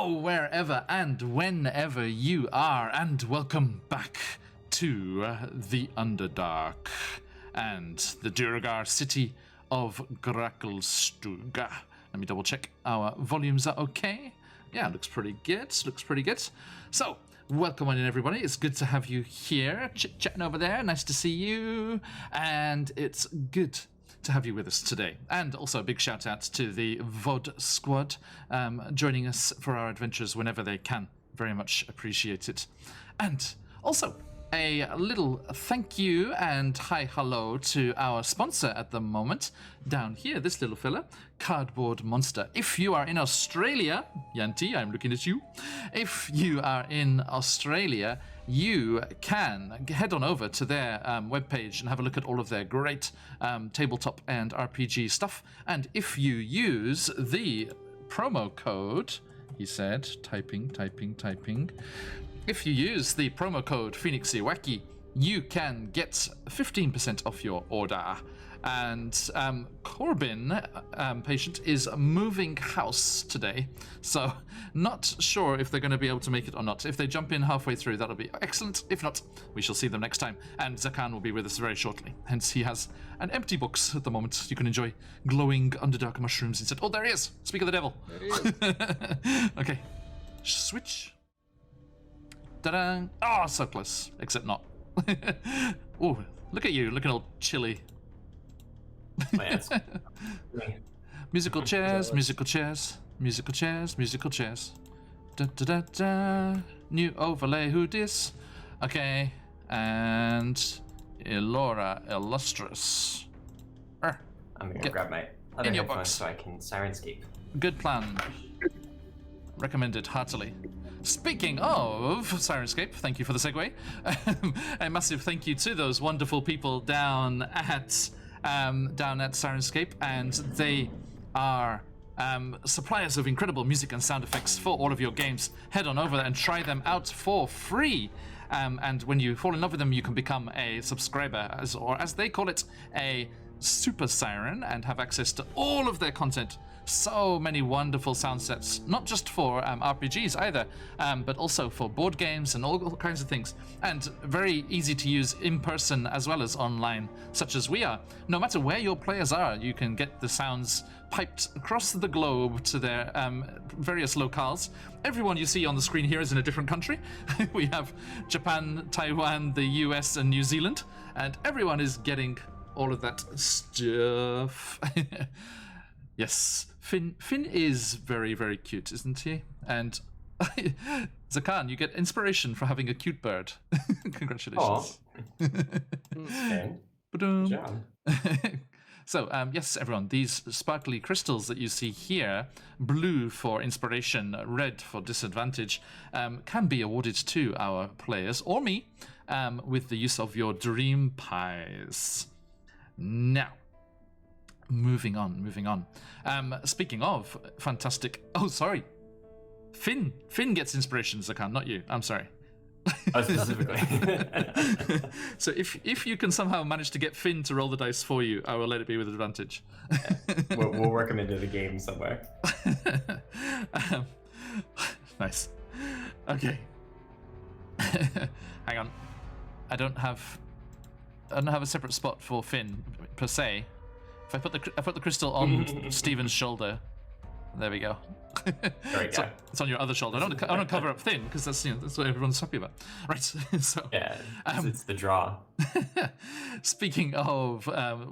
Hello, wherever and whenever you are, and welcome back to the Underdark and the Duragar city of Grakelstuga. Let me double check our volumes are okay. Yeah, looks pretty good. So, welcome on in, everybody. It's good to have you here, chit-chatting over there. Nice to see you. And it's good to have you with us today. And also a big shout out to the VOD squad joining us for our adventures whenever they can. Very much appreciate it. And also a little thank you and hi hello to our sponsor at the moment down here, this little fella, Cardboard Monster. If you are in Australia, Yanti, I'm looking at you. If you are in Australia, you can head on over to their webpage and have a look at all of their great tabletop and RPG stuff. And if you use the promo code, he said, typing. If you use the promo code PhoenixyWacky, you can get 15% off your order. And Corbin, patient, is moving house today, so not sure if they're going to be able to make it or not. If they jump in halfway through, that'll be excellent. If not, we shall see them next time. And Zakan will be with us very shortly. Hence, he has an empty box at the moment. You can enjoy glowing Underdark mushrooms instead. Oh, there he is! Speak of the devil. There he is. Okay. Switch. Ta-da! Oh, so close. Except not. Oh, look at you, looking all chilly. Musical chairs. Da da da da. New overlay, who dis? Okay, and Elora Illustrious. I'm gonna grab my other headphones so I can Sirenscape. Good plan. Recommended heartily. Speaking of Sirenscape, thank you for the segue. A massive thank you to those wonderful people down at Sirenscape, and they are suppliers of incredible music and sound effects for all of your games. Head on over and try them out for free. And when you fall in love with them, you can become a subscriber, or as they call it, a super siren, and have access to all of their content. So many wonderful sound sets, not just for RPGs either, but also for board games and all kinds of things. And very easy to use in person as well as online, such as we are. No matter where your players are, you can get the sounds piped across the globe to their various locales. Everyone you see on the screen here is in a different country. We have Japan, Taiwan, the US, and New Zealand, and everyone is getting all of that stuff. Yes, Finn is very, very cute, isn't he? And Zakan, you get inspiration for having a cute bird. Congratulations. Okay. Good job. So, yes, everyone, these sparkly crystals that you see here, blue for inspiration, red for disadvantage, can be awarded to our players, or me, with the use of your dream pies. Now, moving on. Speaking of fantastic... Oh, sorry. Finn gets inspiration, Zakan, not you. I'm sorry. Oh, specifically. So if you can somehow manage to get Finn to roll the dice for you, I will let it be with advantage. We'll work him into the game somewhere. Nice. Okay. Hang on. I don't have a separate spot for Finn per se. If I put the crystal on Steven's shoulder, there we go. There we go. It's on your other shoulder. I don't want to cover up Finn because that's what everyone's happy about, right? So yeah, it's the draw. Speaking of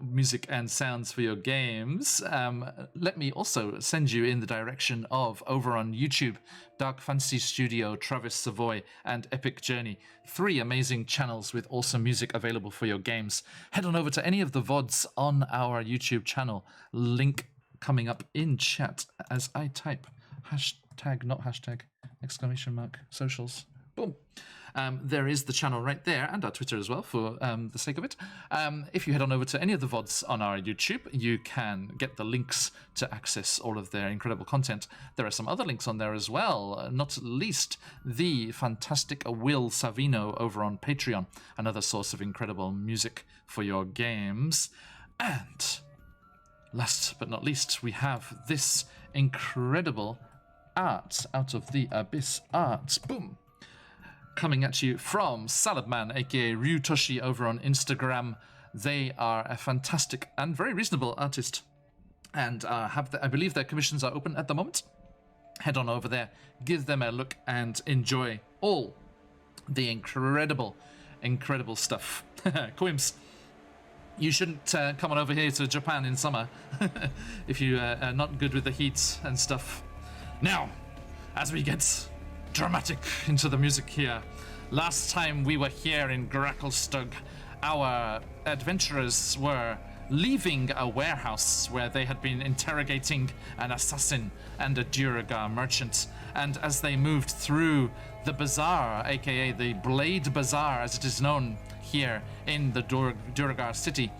music and sounds for your games, let me also send you in the direction of, over on YouTube, Dark Fantasy Studio, Travis Savoy, and Epic Journey. 3 amazing channels with awesome music available for your games. Head on over to any of the VODs on our YouTube channel. Link coming up in chat as I type hashtag, not hashtag, exclamation mark, socials. Boom. There is the channel right there, and our Twitter as well, for the sake of it. If you head on over to any of the VODs on our YouTube, you can get the links to access all of their incredible content. There are some other links on there as well, not least the fantastic Will Savino over on Patreon, another source of incredible music for your games. And last but not least, we have this incredible art, out of the Abyss art. Boom. Coming at you from Saladman, aka Ryutoshi, over on Instagram. They are a fantastic and very reasonable artist, and I believe their commissions are open at the moment. Head on over there, give them a look, and enjoy all the incredible stuff. Quims, you shouldn't come on over here to Japan in summer if you are not good with the heat and stuff. Now, as we get dramatic into the music here, last time we were here in Gracklestug, our adventurers were leaving a warehouse where they had been interrogating an assassin and a Duragar merchant. And as they moved through the bazaar, aka the Blade Bazaar as it is known here in the Duragar city,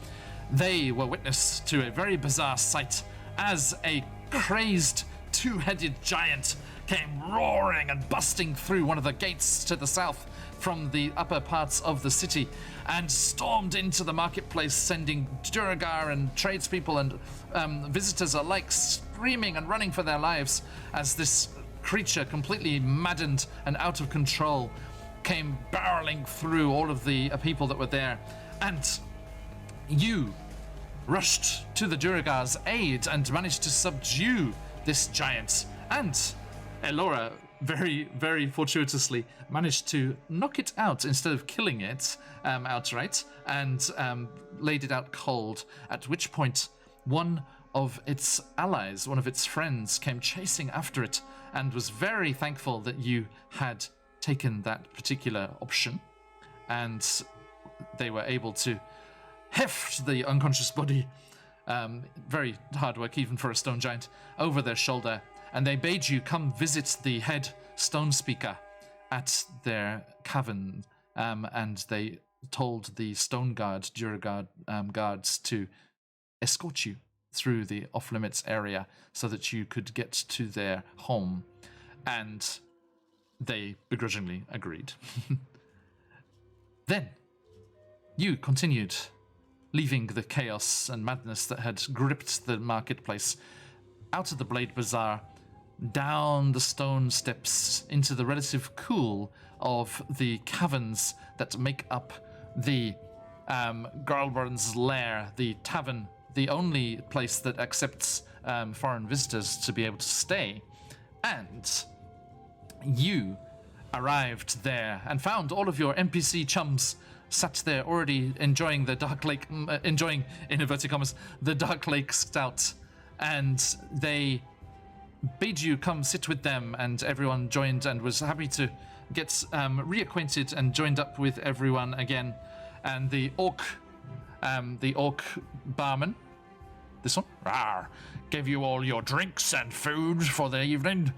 they were witness to a very bizarre sight as a crazed two-headed giant came roaring and busting through one of the gates to the south from the upper parts of the city and stormed into the marketplace, sending Duragar and tradespeople and visitors alike screaming and running for their lives as this creature, completely maddened and out of control, came barreling through all of the people that were there. And you rushed to the Duragar's aid and managed to subdue this giant. And Elora, very, very fortuitously, managed to knock it out instead of killing it outright, and laid it out cold, at which point one of its allies, one of its friends, came chasing after it and was very thankful that you had taken that particular option, and they were able to heft the unconscious body, very hard work even for a stone giant, over their shoulder. And they bade you come visit the head stone speaker at their cavern, and they told the stone guard, Duraguard guards, to escort you through the off-limits area so that you could get to their home. And they begrudgingly agreed. Then you continued, leaving the chaos and madness that had gripped the marketplace, out of the Blade Bazaar, down the stone steps into the relative cool of the caverns that make up the Garlburn's Lair, the tavern, the only place that accepts foreign visitors to be able to stay. And you arrived there and found all of your NPC chums sat there already enjoying the Dark Lake, enjoying, in inverted commas, the Dark Lake Stout. And they bade you come sit with them, and everyone joined and was happy to get reacquainted and joined up with everyone again. And the orc barman, this one, rawr, gave you all your drinks and food for the evening,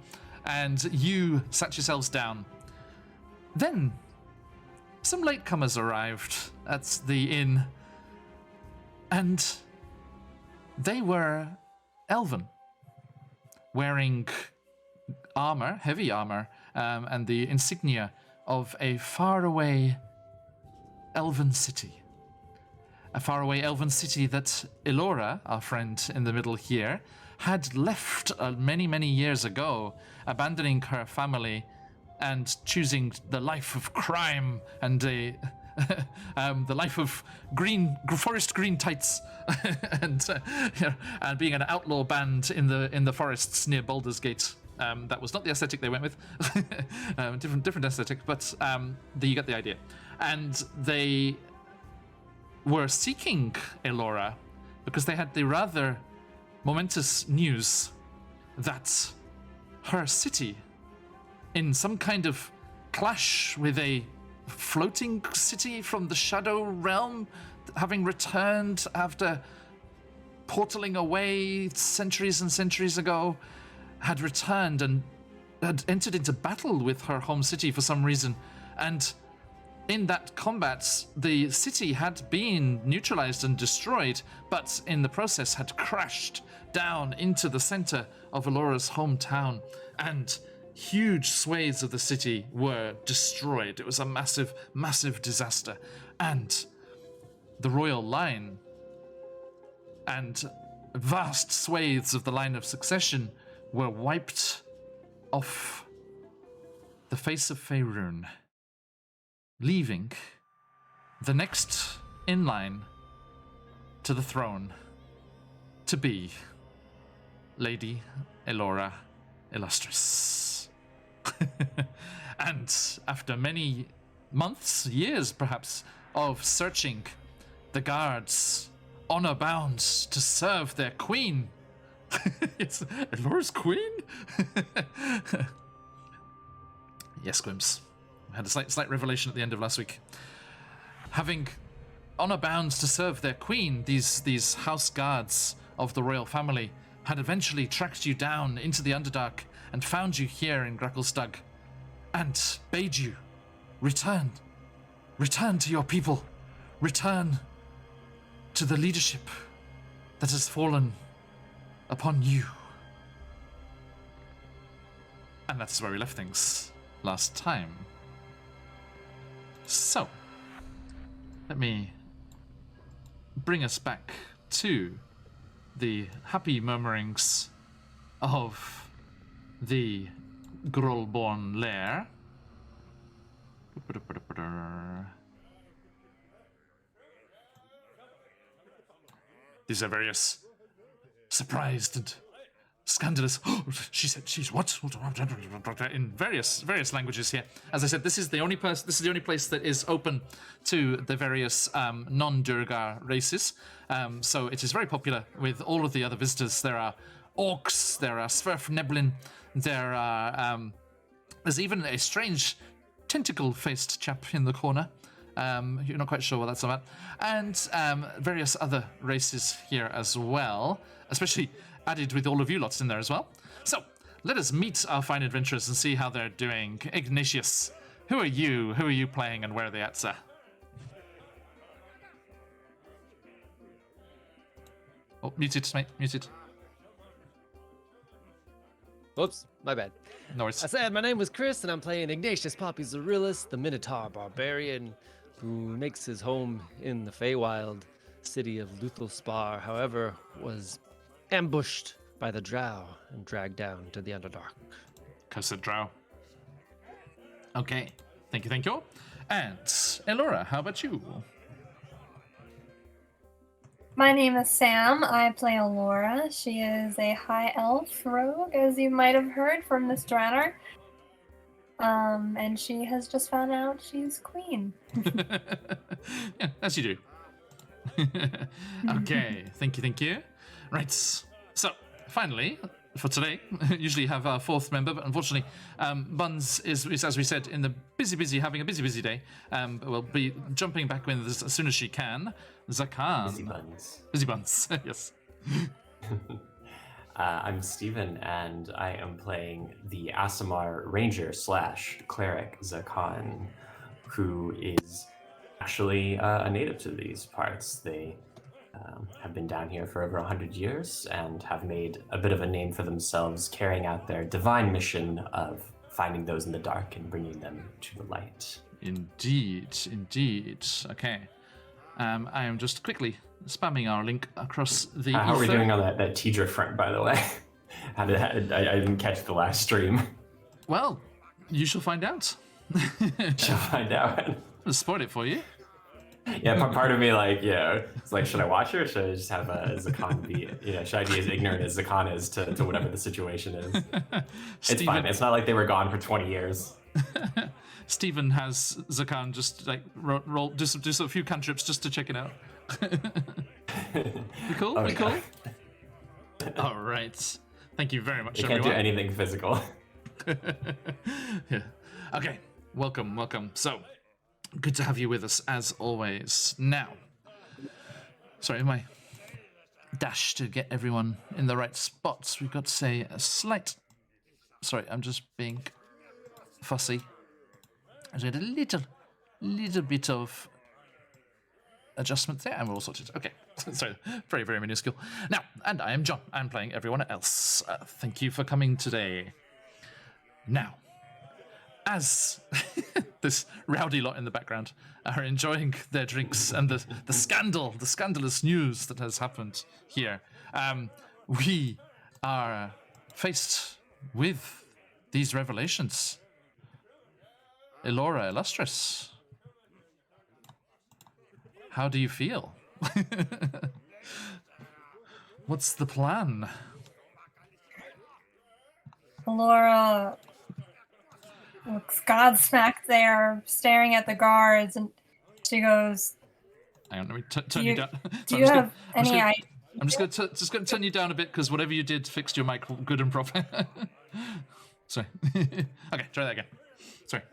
and you sat yourselves down. Then some latecomers arrived at the inn, and they were elven, wearing armor, heavy armor, and the insignia of a faraway elven city. A faraway elven city that Elora, our friend in the middle here, had left many, many years ago, abandoning her family and choosing the life of crime and the life of forest green tights and being an outlaw band in the forests near Baldur's Gate. That was not the aesthetic they went with. different aesthetic, but you get the idea. And they were seeking Elora because they had the rather momentous news that her city, in some kind of clash with a floating city from the Shadow Realm, having returned after portaling away centuries and centuries ago, had returned and had entered into battle with her home city for some reason. And in that combat, the city had been neutralized and destroyed, but in the process had crashed down into the center of Elora's hometown, and huge swathes of the city were destroyed. It was a massive, massive disaster. And the royal line and vast swathes of the line of succession were wiped off the face of Faerun, leaving the next in line to the throne to be Lady Elora Illustris. And after many months, years perhaps, of searching, the guards, honor bound to serve their queen. Yes, Elora's queen? Yes, Glims. I had a slight revelation at the end of last week. Having honor bound to serve their queen, these house guards of the royal family had eventually tracked you down into the Underdark and found you here in Gracklstugh and bade you return to your people, return to the leadership that has fallen upon you. And that's where we left things last time. So, let me bring us back to the happy murmurings of the Grolborn lair. These are various surprised and scandalous. She said she's what? In various languages here. As I said, this is the only place that is open to the various non-Durgar races. So it is very popular with all of the other visitors. There are orcs, there are Sverfneblin, there are there's even a strange tentacle-faced chap in the corner. You're not quite sure what that's about. And various other races here as well, especially added with all of you lots in there as well. So, let us meet our fine adventurers and see how they're doing. Ignatius, who are you? Who are you playing and where are they at, sir? Oh, muted, mate, muted. Whoops, my bad. No worries. I said my name was Chris, and I'm playing Ignatius Poppy Zarilis, the Minotaur Barbarian, who makes his home in the Feywild city of Luthelspar, however, was ambushed by the Drow and dragged down to the Underdark. Cursed Drow. Okay, thank you. And Elora, how about you? My name is Sam. I play Elora. She is a high elf rogue, as you might have heard from Miss Dranner. And she has just found out she's queen. Yeah, as you do. Okay, thank you. Right, so finally, for today, usually have our fourth member, but unfortunately, Buns is, as we said, in the having a busy day. Will be jumping back in as soon as she can. Zakan. Busy Buns, yes. I'm Steven, and I am playing the Aasimar Ranger / Cleric Zakan, who is actually a native to these parts. They have been down here for over 100 years and have made a bit of a name for themselves, carrying out their divine mission of finding those in the dark and bringing them to the light. Indeed. Okay. I am just quickly spamming our link across the How are we ether. doing on that Tidra front, by the way? I didn't catch the last stream. Well, you shall find out. Shall find out. I'll spoil it for you. Yeah, part of me, it's like, should I watch her or should I just have Zakan be, should I be as ignorant as Zakan is to whatever the situation is? It's fine. It's not like they were gone for 20 years. Stephen has Zakan just roll do a few cantrips just to check it out. We cool? Okay. We cool? All right. Thank you very much, everyone. Can't do anything physical. Yeah. Okay. Welcome. So, good to have you with us as always. Now, sorry, my dash to get everyone in the right spots. We've got to say a slight. Sorry, I'm just being fussy. I did a little bit of adjustment there, and we're all sorted. Okay, sorry, very, very minuscule. Now, and I am John. I'm playing everyone else. Thank you for coming today. Now, as this rowdy lot in the background are enjoying their drinks and the scandalous news that has happened here, we are faced with these revelations. Elora Illustris, how do you feel? What's the plan? Laura looks godsmacked there, staring at the guards, and she goes, Hang on, let me turn you down. Do you have any idea? I'm just going to turn you down a bit because whatever you did fixed your mic good and proper. Sorry. Okay, try that again. Sorry.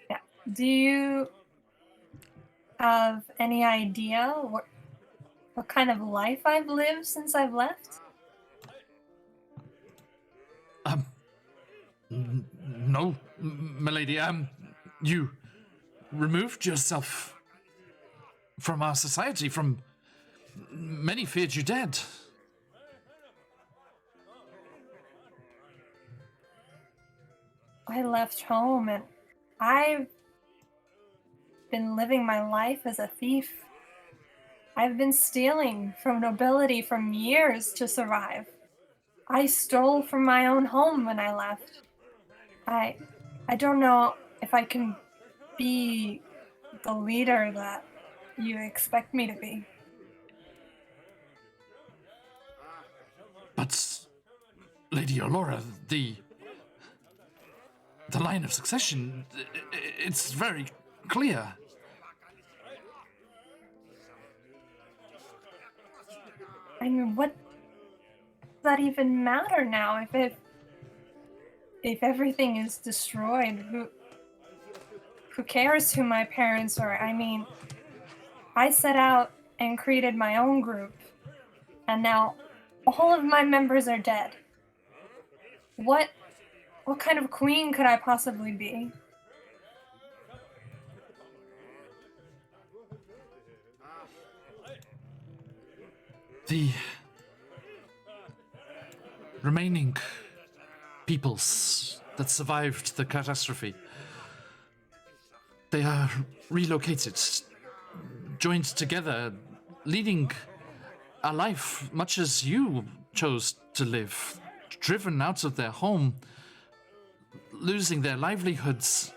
Yeah. Do you have any idea what kind of life I've lived since I've left? No, milady. You removed yourself from our society. From many feared you dead. I left home and I've been living my life as a thief. I've been stealing from nobility for years to survive. I stole from my own home when I left. I don't know if I can be the leader that you expect me to be. But, Lady Olora, the line of succession, it's very clear. I mean, what does that even matter now? If everything is destroyed, who cares who my parents are? I mean, I set out and created my own group, and now all of my members are dead. What kind of queen could I possibly be? The remaining peoples that survived the catastrophe, they are relocated, joined together, leading a life much as you chose to live, driven out of their home, losing their livelihoods.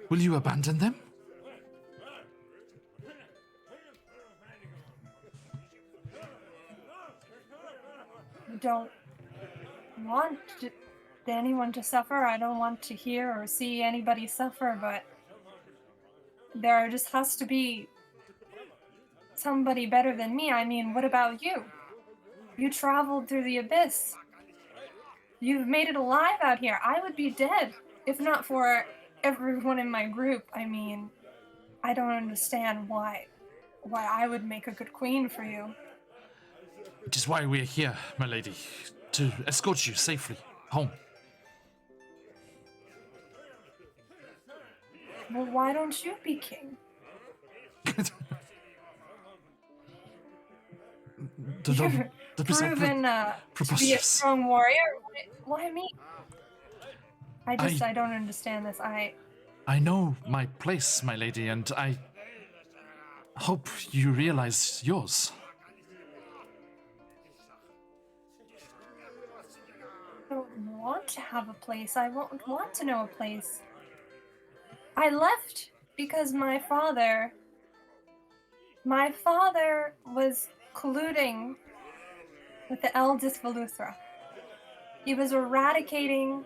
Will you abandon them? I don't want anyone to suffer. I don't want to hear or see anybody suffer, but there just has to be somebody better than me. I mean, what about you? You traveled through the abyss. You've made it alive out here. I would be dead if not for everyone in my group. I mean, I don't understand why I would make a good queen for you. Which is why we're here, my lady, to escort you safely home. Well, why don't you be king? You've proven to be a strong warrior. Why me? I don't understand this. I know my place, my lady, and I hope you realize yours. I don't want to have a place. I won't want to know a place. I left because my father was colluding with the eldest Veluthra. He was eradicating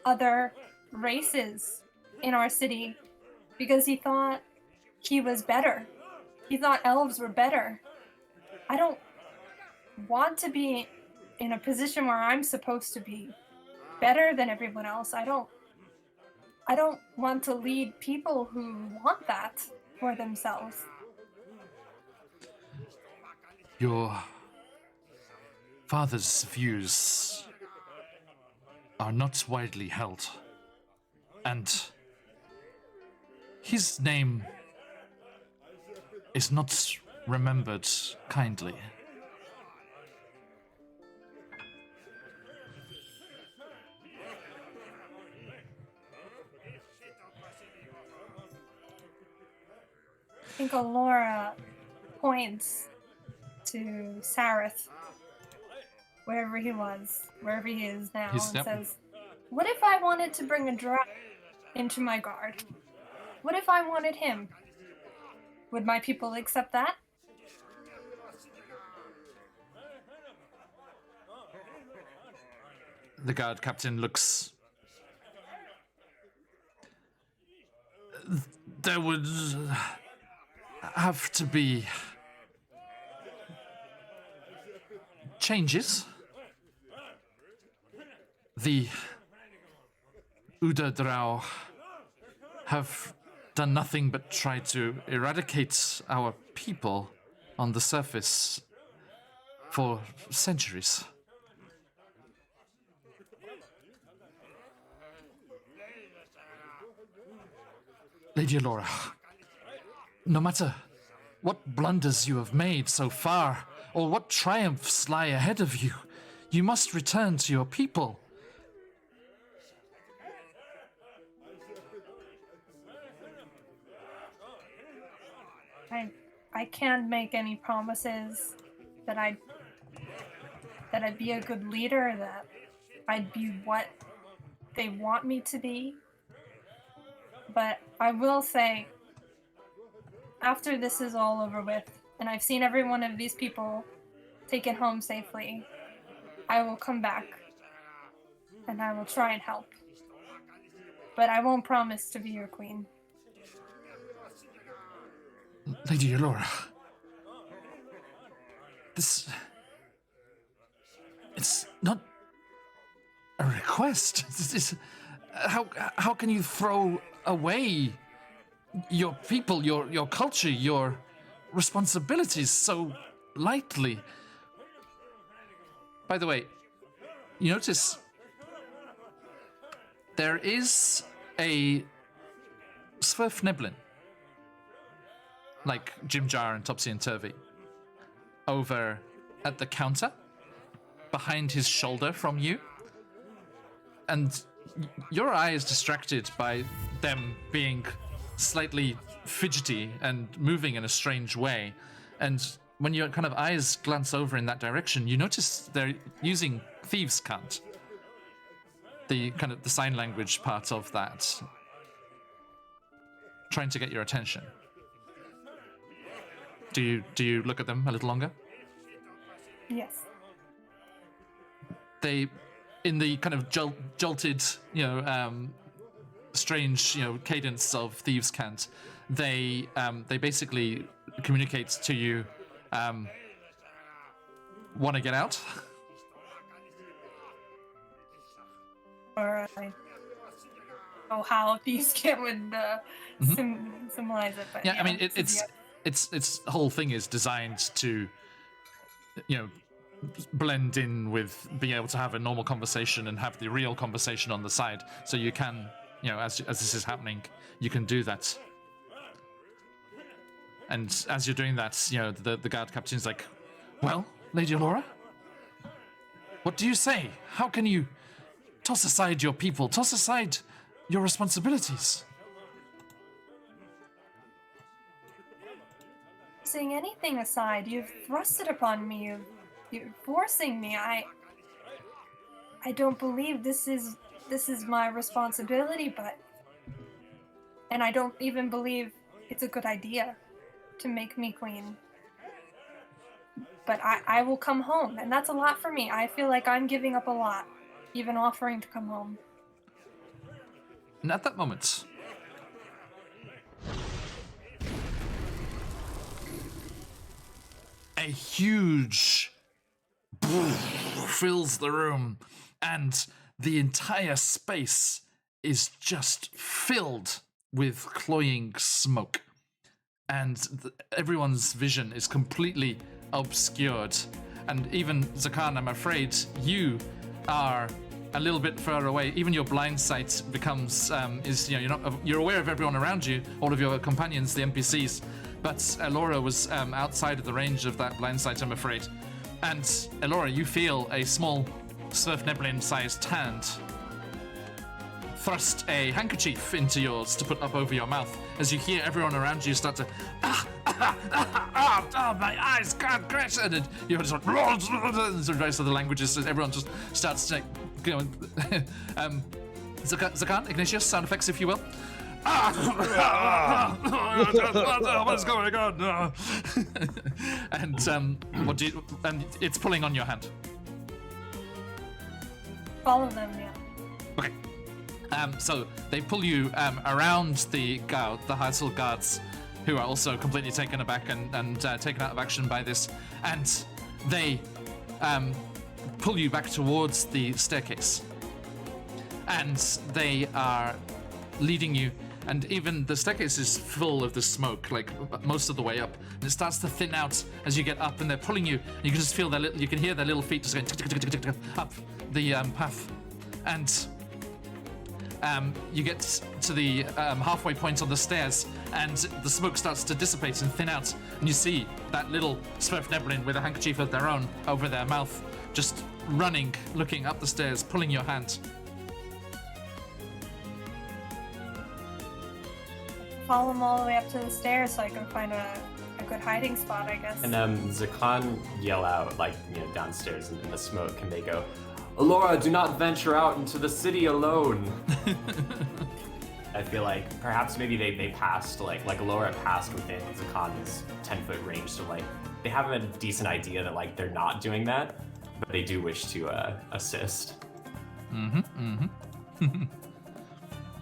other races in our city because he thought he was better. He thought elves were better. I don't want to be in a position where I'm supposed to be better than everyone else. I don't want to lead people who want that for themselves. Your father's views are not widely held, and his name is not remembered kindly. I think Alora points to Sareth, wherever he is now, and says, "What if I wanted to bring a drow into my guard? What if I wanted him? Would my people accept that?" The guard captain looks. There would have to be changes. The Uda Drow have done nothing but try to eradicate our people on the surface for centuries. Lady Alora, no matter what blunders you have made so far, or what triumphs lie ahead of you, you must return to your people. I can't make any promises that I'd be a good leader, that I'd be what they want me to be. But I will say, after this is all over with, and I've seen every one of these people taken home safely, I will come back, and I will try and help. But I won't promise to be your queen. Lady Alora, it's not a request. How can you throw away your people, your culture, your responsibilities so lightly? By the way, you notice there is a Swerfniblin, like Jim Jar and Topsy and Turvy, over at the counter behind his shoulder from you. And your eye is distracted by them being slightly fidgety and moving in a strange way. And when your kind of eyes glance over in that direction, you notice they're using thieves' cant. The kind of the sign language part of that. Trying to get your attention. Do you look at them a little longer? Yes. They, in the kind of jolted, strange, cadence of thieves' cant, they basically communicate to you, want to get out? Or I know how thieves' cant would symbolize it, but yeah, I mean, its whole thing is designed to, blend in with being able to have a normal conversation and have the real conversation on the side. So you can, as this is happening, you can do that. And as you're doing that, the guard captain's like, "Well, Lady Alora, what do you say? How can you toss aside your people, toss aside your responsibilities?" Tossing anything aside, you've thrust it upon me. You're forcing me. I don't believe this is my responsibility, and I don't even believe it's a good idea to make me queen. But I will come home, and that's a lot for me. I feel like I'm giving up a lot, even offering to come home. And at that moment, a huge fills the room, and the entire space is just filled with cloying smoke. And everyone's vision is completely obscured. And even Zakan, I'm afraid you are a little bit further away. Even your blind sight becomes you're aware of everyone around you, all of your companions, the NPCs. But Elora was outside of the range of that blind sight, I'm afraid. And Elora, you feel a small Swerfniblin-sized hand thrust a handkerchief into yours to put up over your mouth as you hear everyone around you start to my eyes can't crash, and then you just like various other languages, so everyone just starts to going. Zakan, Ignatius, sound effects if you will. What's going on? And what do you? And it's pulling on your hand. Follow them, yeah. Okay. So they pull you around the Heisel guards, who are also completely taken aback and taken out of action by this, and they pull you back towards the staircase. And they are leading you, and even the staircase is full of the smoke, like most of the way up, and it starts to thin out as you get up, and they're pulling you. And you can just feel you can hear their little feet just going tick, tick, tick, tick, tick, up the path, and you get to the halfway point on the stairs, and the smoke starts to dissipate and thin out, and you see that little Swerfneblin with a handkerchief of their own over their mouth, just running, looking up the stairs, pulling your hand. Follow them all the way up to the stairs so I can find a good hiding spot, I guess. And Zakan yell out, like, downstairs in the smoke, and they go, Alora, do not venture out into the city alone. I feel like perhaps maybe they passed, like Alora passed within Zakan's 10-foot range, so like they have a decent idea that like they're not doing that, but they do wish to assist.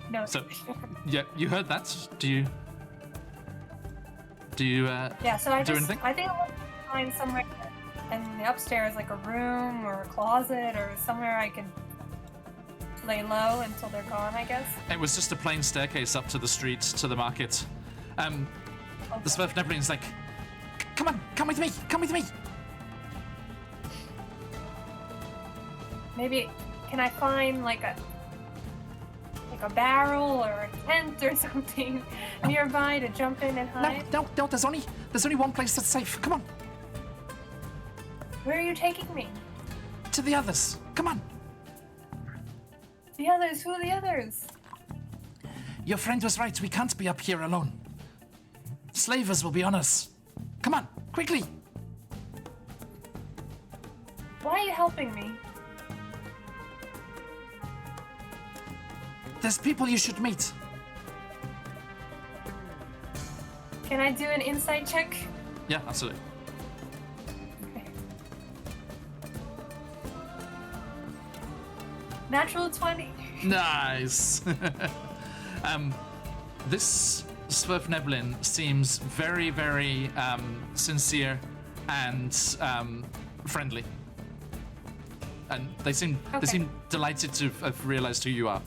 No. So, yeah, you heard that. Do you? Yeah. So I do just anything? I think I'll find somewhere in the upstairs, like a room or a closet or somewhere I can lay low until they're gone, I guess. It was just a plain staircase up to the street, to the market. The Swerfneblin's like, come on, come with me, come with me. Maybe can I find like a barrel or a tent or something nearby to jump in and hide? No, there's only one place that's safe. Come on. Where are you taking me? To the others. Come on. The others? Who are the others? Your friend was right. We can't be up here alone. Slavers will be on us. Come on, quickly. Why are you helping me? There's people you should meet. Can I do an insight check? Yeah, absolutely. Okay. Natural 20. Nice. This Swerfneblin seems very, very sincere and friendly, and they seem delighted to have realized who you are.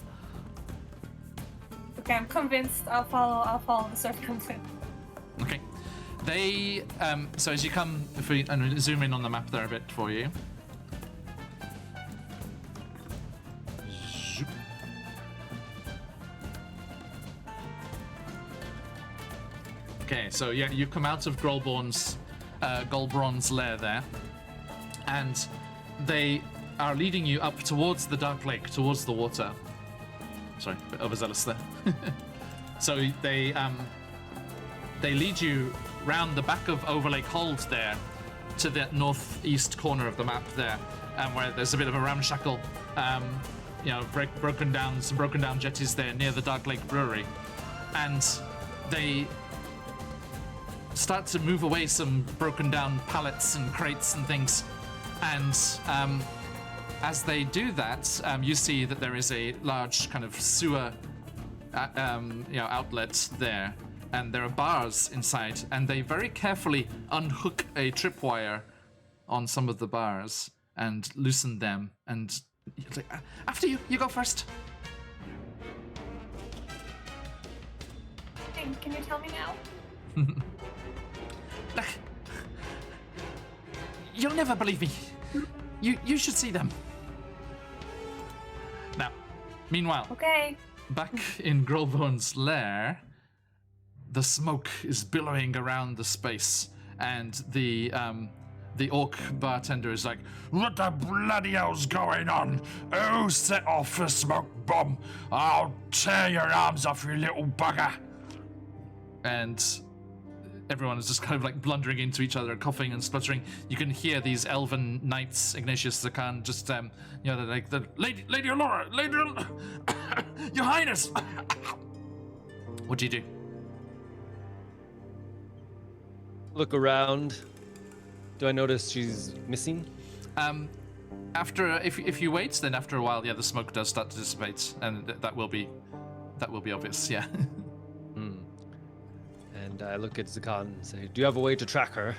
Okay, I'm convinced. I'll follow the Swerfneblin. Okay. They so as you come, if we zoom in on the map there a bit for you. Zoop. Okay, so yeah, you come out of Golbron's lair there, and they are leading you up towards the Dark Lake, towards the water. Sorry, a bit overzealous there. So they lead you round the back of Overlake Hold there to the northeast corner of the map there, where there's a bit of a ramshackle, broken down jetties there near the Dark Lake Brewery, and they start to move away some broken down pallets and crates and things, and as they do that, you see that there is a large kind of sewer outlet there, and there are bars inside, and they very carefully unhook a tripwire on some of the bars and loosen them, and it's like, after you go first. Hey, can you tell me now? Look, you'll never believe me. You should see them. Now, meanwhile, Okay. back in Grolborn's lair, the smoke is billowing around the space, and the the orc bartender is like, "What the bloody hell's going on? Who set off a smoke bomb? I'll tear your arms off, you little bugger!" And everyone is just kind of like blundering into each other, coughing and spluttering. You can hear these elven knights, Ignatius, Zakan, just they're like, the Lady Allura, Your Highness. What do you do? Look around. Do I notice she's missing? After if you wait, then after a while, the smoke does start to dissipate, and that will be obvious. Yeah. And I look at Zakan and say, "Do you have a way to track her?"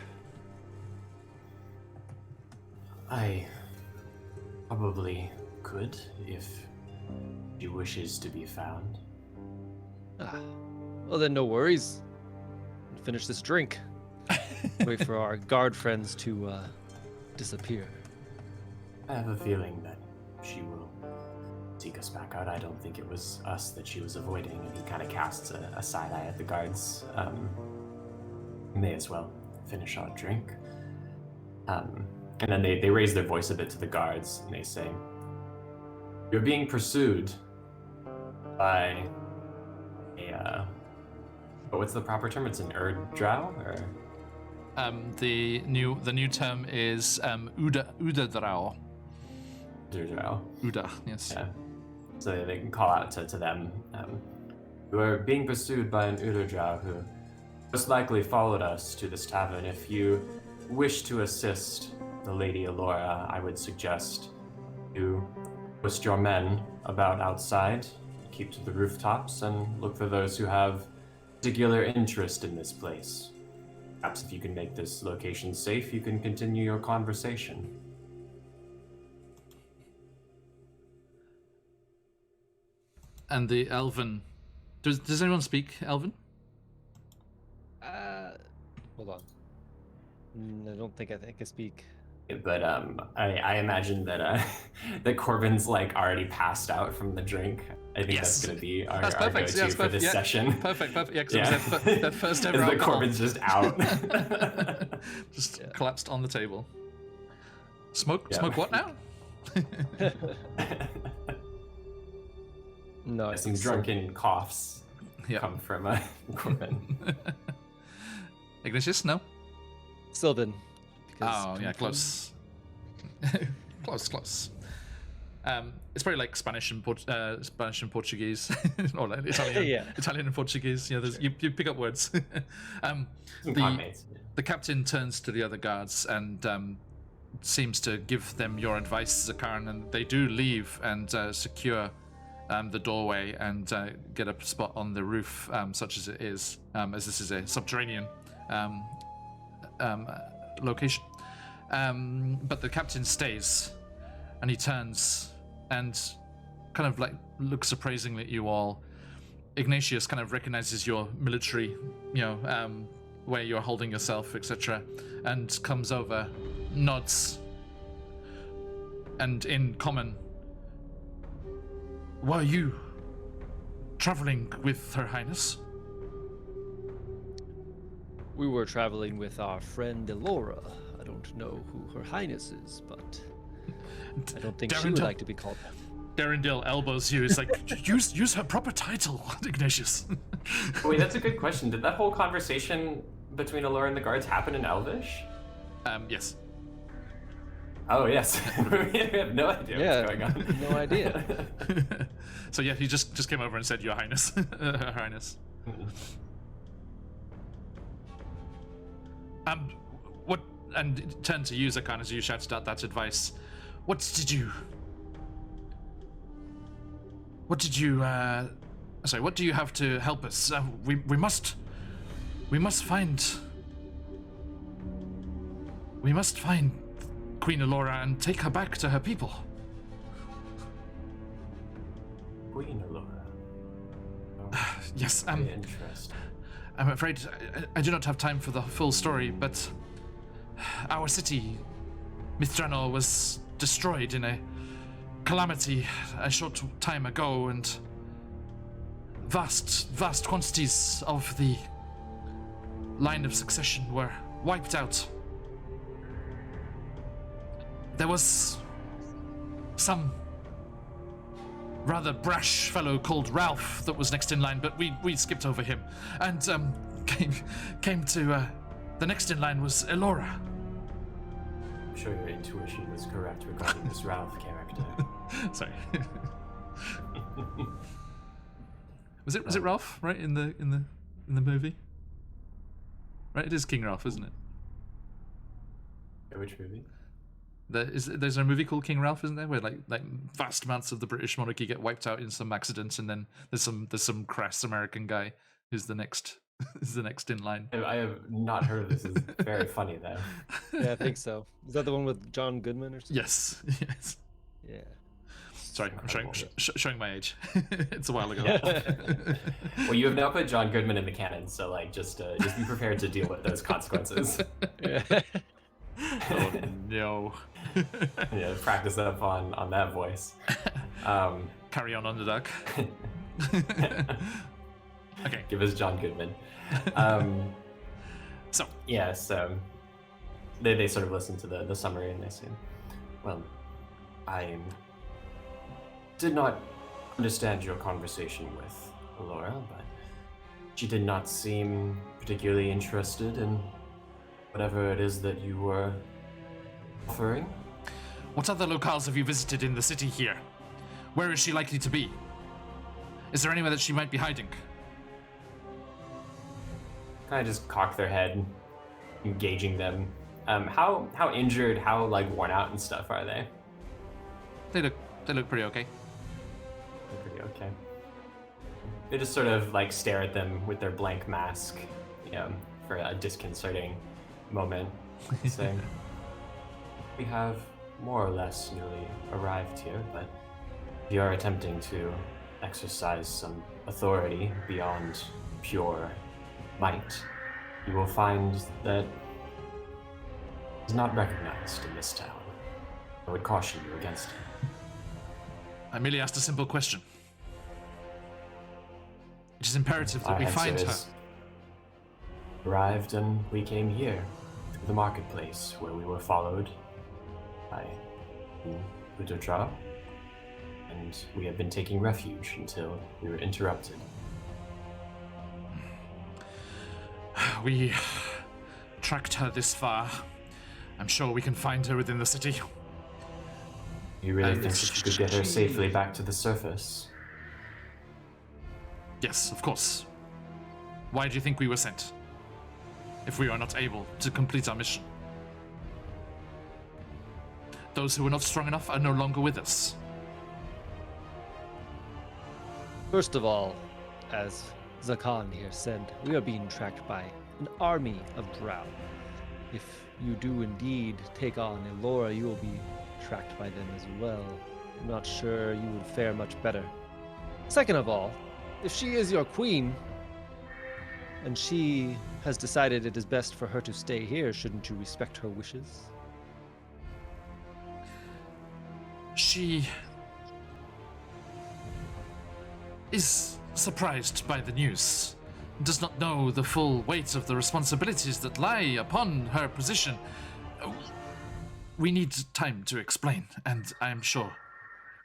I probably could if she wishes to be found. Well then, no worries. Finish this drink. Wait for our guard friends to disappear. I have a feeling that she will seek us back out. I don't think it was us that she was avoiding, and he kind of casts a side eye at the guards. May as well finish our drink. And then they raise their voice a bit to the guards, and they say, "You're being pursued by a what's the proper term? It's an Erd-drow, or The new term is Uda-drow. Erd-drow. Uda, yes. Yeah. So they can call out to them. You are being pursued by an Erd-drow who most likely followed us to this tavern. If you wish to assist the Lady Allura, I would suggest you post your men about outside, keep to the rooftops, and look for those who have particular interest in this place. Perhaps if you can make this location safe, you can continue your conversation." And the Elven. Does anyone speak Elven? Hold on. I don't think I can speak. But I imagine that that Corbin's like already passed out from the drink. I think that's going to be our perfect. go-to for this session. Perfect. Yeah, because their first ever Is that alcohol. Corbin's just out. Just collapsed on the table. Smoke what now? No, I Some think drunken coughs Yeah. come from Corbin. Ignatius, no? Sylvan. Oh, yeah, close. Close. It's probably like Spanish and Portuguese, or like Italian. Yeah. Italian and Portuguese. Yeah, you pick up words. Some the conmates. the captain turns to the other guards and seems to give them your advice, Zakarn, and they do leave and secure the doorway and get a spot on the roof, such as it is, as this is a subterranean location. But the captain stays, and he turns and kind of like looks appraisingly at you all. Ignatius kind of recognizes your military, where you're holding yourself, etc., and comes over, nods, and in common, "Were you traveling with Her Highness?" We were traveling with our friend Allura. I don't know who Her Highness is, but I don't think she would like to be called that. Darendil elbows you. It's like, use her proper title, Ignatius. Wait, that's a good question. Did that whole conversation between Allura and the guards happen in Elvish? Yes. Oh, yes. We have no idea what's going on. No idea. So yeah, he just came over and said, "Your Highness," Her Highness. What? And turn to you, Zakan, as you shouted out that advice. What did you have to help us? We must find Queen Allura and take her back to her people. Queen Allura. Yes, Very interesting. I'm afraid I do not have time for the full story, but our city, Mithranor, was destroyed in a calamity a short time ago, and vast quantities of the line of succession were wiped out. there was some rather brash fellow called Ralph that was next in line, but we skipped over him, and came to the next in line was Elora. I'm sure your intuition was correct regarding this Ralph character. Sorry. was it Ralph, right, in the movie? Right, it is King Ralph, isn't it? Which movie? There's a movie called King Ralph, isn't there, where like vast amounts of the British monarchy get wiped out in some accident, and then there's some crass American guy who's the next in line. I have not heard of this. It's very funny though. Yeah, I think so. Is that the one with John Goodman or something? Yes. Yeah. Sorry, I'm showing my age. It's a while ago. Well, you have now put John Goodman in the canon, so like just be prepared to deal with those consequences. Yeah. Oh no. Yeah, practice up on that voice. Carry on Underdark. Okay. Give us John Goodman. So Yes, they sort of listen to the summary and they say, well, I did not understand your conversation with Laura, but she did not seem particularly interested in whatever it is that you were offering. what other locales have you visited in the city here? Where is she likely to be? Is there anywhere that she might be hiding? Kind of just cock their head, engaging them. How injured, how like worn out and stuff are they? They look pretty okay. They're pretty okay. They just sort of like stare at them with their blank mask, for a disconcerting moment, saying, "We have more or less newly arrived here, but if you are attempting to exercise some authority beyond pure might, you will find that is not recognized in this town. I would caution you against it." I merely asked a simple question. It is imperative that we find her. Arrived and we came here to the marketplace where we were followed by Udotra, and we have been taking refuge until we were interrupted. We tracked her this far. I'm sure we can find her within the city. You really think that you could get her safely back to the surface? Yes, of course. Why do you think we were sent? If we are not able to complete our mission. Those who were not strong enough are no longer with us. First of all, as Zakan here said, we are being tracked by an army of drow. If you do indeed take on Elora, you will be tracked by them as well. I'm not sure you would fare much better. Second of all, if she is your queen, and she has decided it is best for her to stay here, shouldn't you respect her wishes? She is surprised by the news, does not know the full weight of the responsibilities that lie upon her position. We need time to explain, and I am sure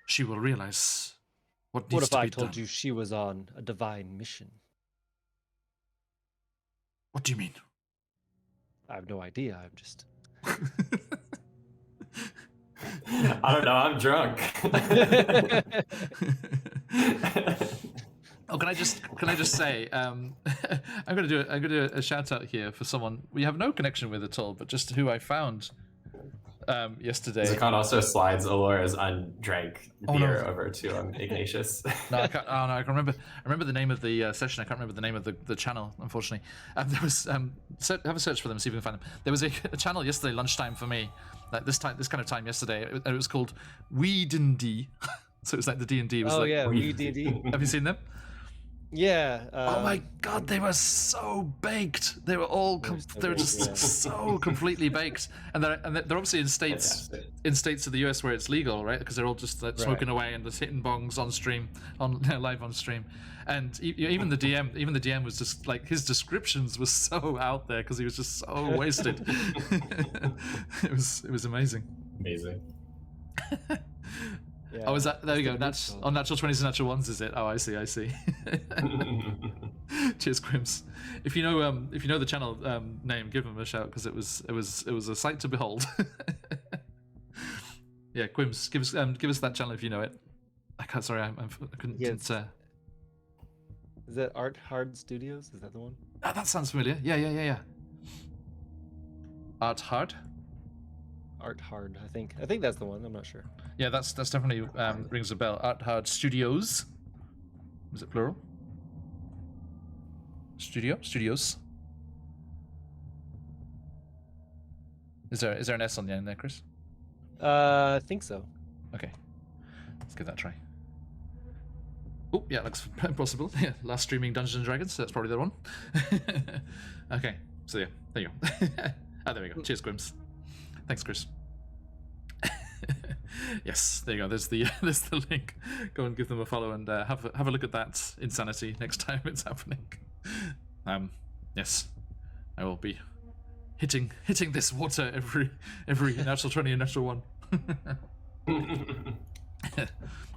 she will realize what needs to be done. What if I told you she was on a divine mission? What do you mean? I have no idea. I'm just... I don't know, I'm drunk. Oh, can I just say, I'm gonna do a shout out here for someone we have no connection with at all, but just who I found yesterday. Zakan also slides Alora's undrank beer over to Ignatius. No, I can't. Oh no, I can remember. I remember the name of the session. I can't remember the name of the channel. Unfortunately, there was have a search for them, see if you can find them. There was a channel yesterday lunchtime for me, like this kind of time yesterday. It was called D. So it was like the D&D was like. Oh yeah, D&D. Have you seen them? Yeah. Oh my god, they were so baked. They were all they were just so completely baked, and they're obviously in states of the US where it's legal, right? Because they're all just like, smoking away and just hitting bongs on stream, live on stream, and even the DM was just like, his descriptions were so out there because he was just so wasted. It was amazing. Amazing. Yeah, Oh, is that? There you go. instead of That's neutral. on natural 20s and natural ones, is it? Oh, I see. I see. Cheers, Quims. If you know the channel name, give him a shout because it was a sight to behold. Yeah, Quims, give us that channel if you know it. I can't. Sorry, I couldn't. Yes. Is that Art Hard Studios? Is that the one? Oh, that sounds familiar. Yeah. Art Hard. Art Hard, I think. I think that's the one. I'm not sure. Yeah, that's definitely rings a bell. Art Hard Studios. Was it plural? Studios. Is there an S on the end there, Chris? I think so. Okay, let's give that a try. Oh, yeah, looks possible. Yeah, last streaming Dungeons and Dragons. So that's probably the one. Okay, so yeah, there you go. Oh, there we go. Cheers, Quims. Thanks, Chris. Yes, there you go. There's the link. Go and give them a follow and have a look at that insanity next time it's happening. Yes, I will be hitting this water every natural 20 and natural 1 in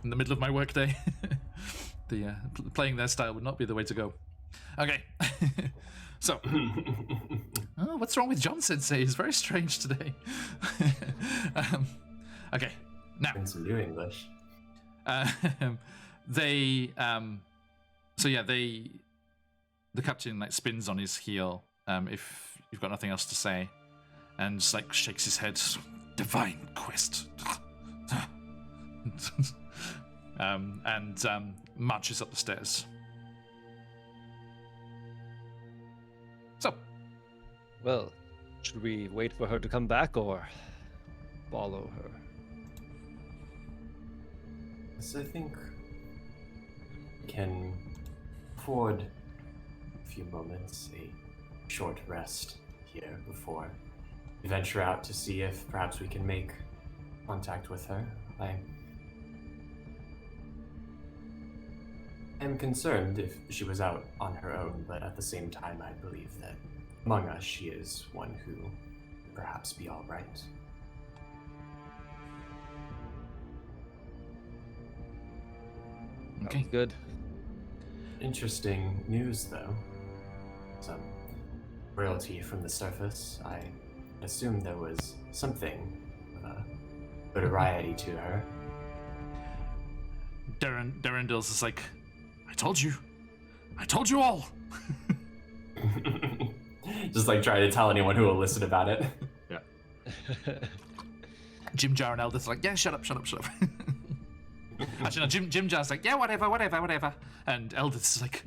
the middle of my workday. The playing their style would not be the way to go. Okay. So, oh, what's wrong with John Sensei? He's very strange today. Okay, now. And some new English. The captain like spins on his heel. If you've got nothing else to say, and just like shakes his head. Divine quest. And marches up the stairs. So, Well, should we wait for her to come back or follow her? So I think we can afford a few moments, a short rest here before we venture out to see if perhaps we can make contact with her. I am concerned if she was out on her own, but at the same time I believe that among us she is one who would perhaps be all right. okay. Good. Interesting news, though. Some royalty from the surface. I assumed there was something of a notoriety to her. Durandil's is like, I told you all. Just like trying to tell anyone who will listen about it. Yeah. Jim Jar and Eldith's like, yeah, shut up. Actually, no, Jim Jar's like, yeah, whatever. And Eldith's like,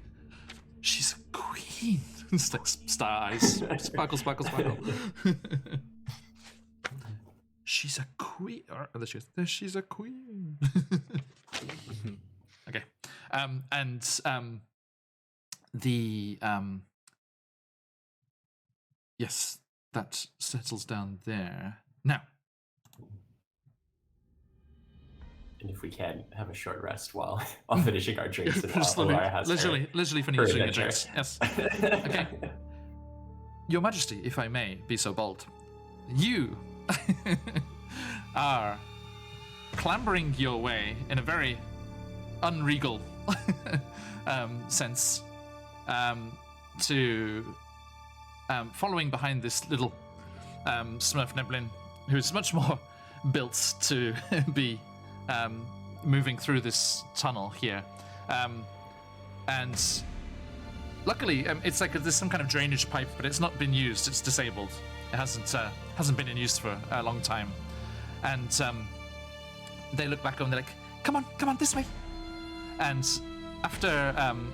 she's a queen. It's like star eyes. Sparkle. She's a queen. Oh, there she is. She's a queen. Okay. Yes, that settles down there. Now. And if we can have a short rest while finishing our drinks and Just while Laura has literally finishing your adventure. drinks. Yes. Okay. Your Majesty, if I may be so bold, you are clambering your way in a very unregal sense to following behind this little Smurf Neblin, who's much more built to be moving through this tunnel here. And luckily, it's like there's some kind of drainage pipe, but it's not been used. It's disabled. It hasn't been in use for a long time. And they look back and they're like, come on, this way. And after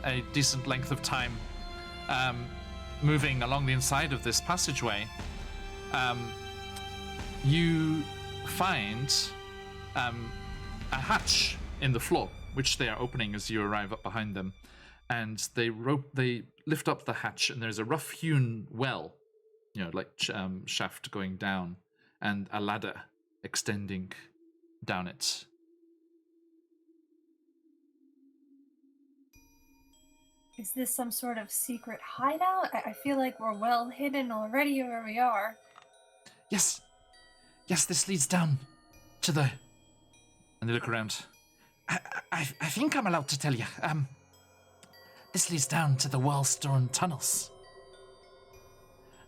a decent length of time moving along the inside of this passageway, you find a hatch in the floor, which they are opening as you arrive up behind them. And they lift up the hatch, and there's a rough-hewn well, shaft going down, and a ladder extending down it. Is this some sort of secret hideout? I feel like we're well hidden already where we are. Yes, Yes, this leads down to the... And they look around. I think I'm allowed to tell you. This leads down to the Wellstone tunnels.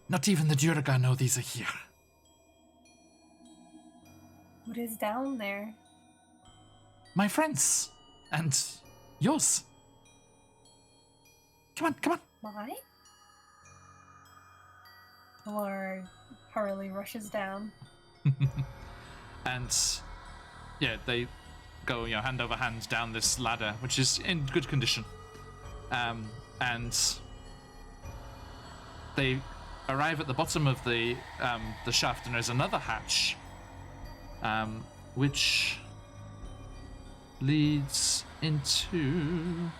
Not even the Duragar know these are here. What is down there? My friends. And yours. Come on. Why? Laura hurriedly rushes down. And yeah, they go, hand over hand down this ladder, which is in good condition. And they arrive at the bottom of the shaft, and there's another hatch, which leads into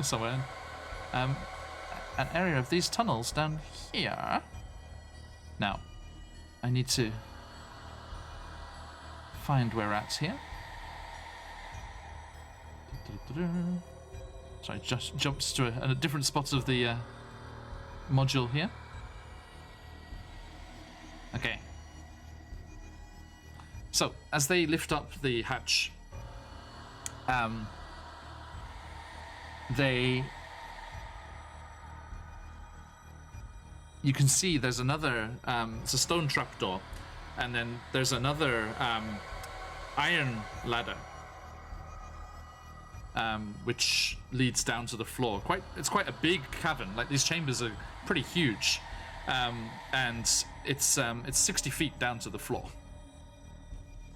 somewhere. An area of these tunnels down here. Now, I need to find where we're at here. Sorry, just jumps to a different spot of the module here. Okay. So, as they lift up the hatch, you can see there's another, it's a stone trapdoor, and then there's another iron ladder, which leads down to the floor. It's quite a big cavern. Like, these chambers are pretty huge, and it's 60 feet down to the floor.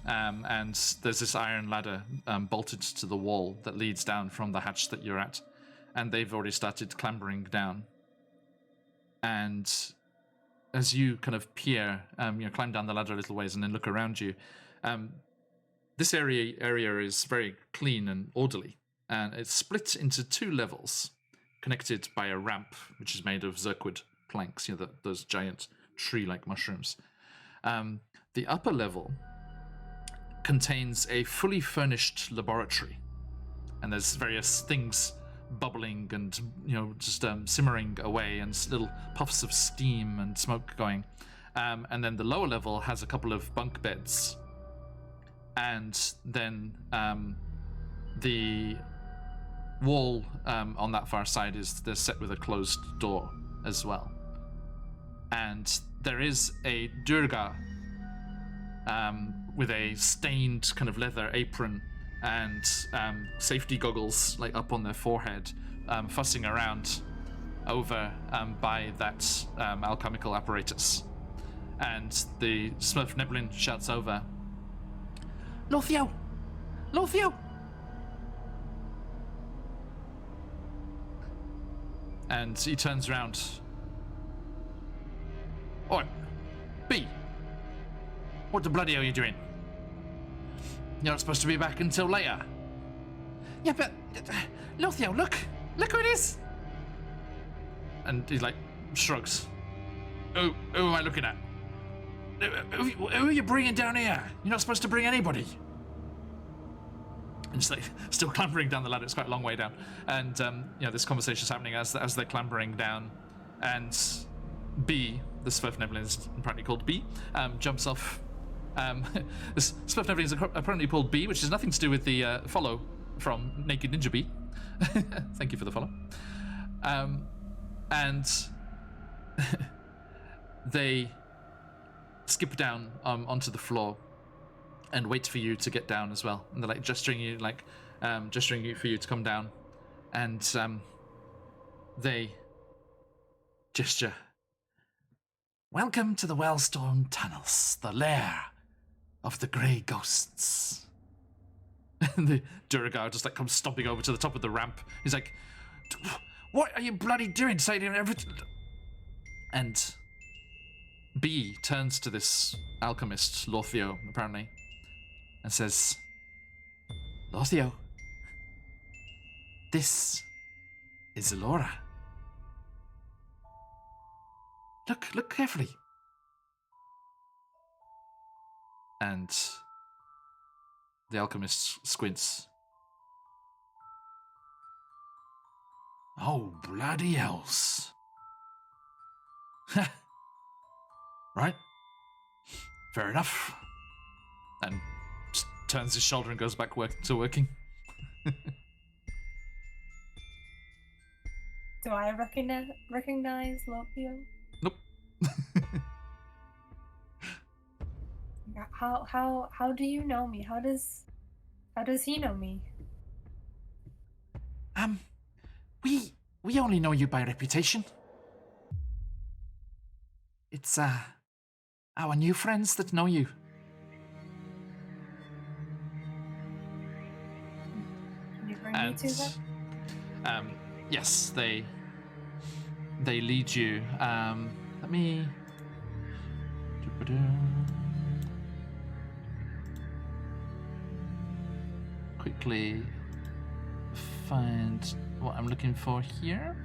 And there's this iron ladder bolted to the wall that leads down from the hatch that you're at, and they've already started clambering down. And as you kind of peer, climb down the ladder a little ways and then look around you, this area is very clean and orderly, and it's split into 2 levels, connected by a ramp which is made of zirkwood planks, those giant tree-like mushrooms. The upper level contains a fully furnished laboratory, and there's various things bubbling and just simmering away, and little puffs of steam and smoke going. And then the lower level has a couple of bunk beds, and then the wall on that far side is set with a closed door as well. And there is a Durga with a stained kind of leather apron and safety goggles up on their forehead, fussing around over by that alchemical apparatus. And the Smurf Neblin shouts over, Lothio! Lothio! And he turns around. Oi, B! What the bloody hell are you doing? You're not supposed to be back until later. Yeah, but... Lothio, look! Look who it is! And he, shrugs. Who am I looking at? Who are you bringing down here? You're not supposed to bring anybody. And just, still clambering down the ladder. It's quite a long way down. And, this conversation's happening as they're clambering down. And B, the Swerfneblin is apparently called B, jumps off. This Swerfneblin is apparently called B, which has nothing to do with the follow from Naked Ninja B. Thank you for the follow. And they skip down onto the floor and wait for you to get down as well. And they're gesturing you, for you to come down. And they gesture. Welcome to the Wellstone Tunnels, the lair of the grey ghosts. And the Duragar just comes stomping over to the top of the ramp. He's like, what are you bloody doing? And B turns to this alchemist, Lothio, apparently, and says, Lothio, this is Elora. Look carefully. And the alchemist squints. Oh, bloody else. Right. Fair enough. and just turns his shoulder and goes back to working. Do I recognize Lopio? Nope. How do you know me? How does he know me? We only know you by reputation. It's our new friends that know you. Can you bring me to them? Yes, they lead you. Let me quickly find what I'm looking for here.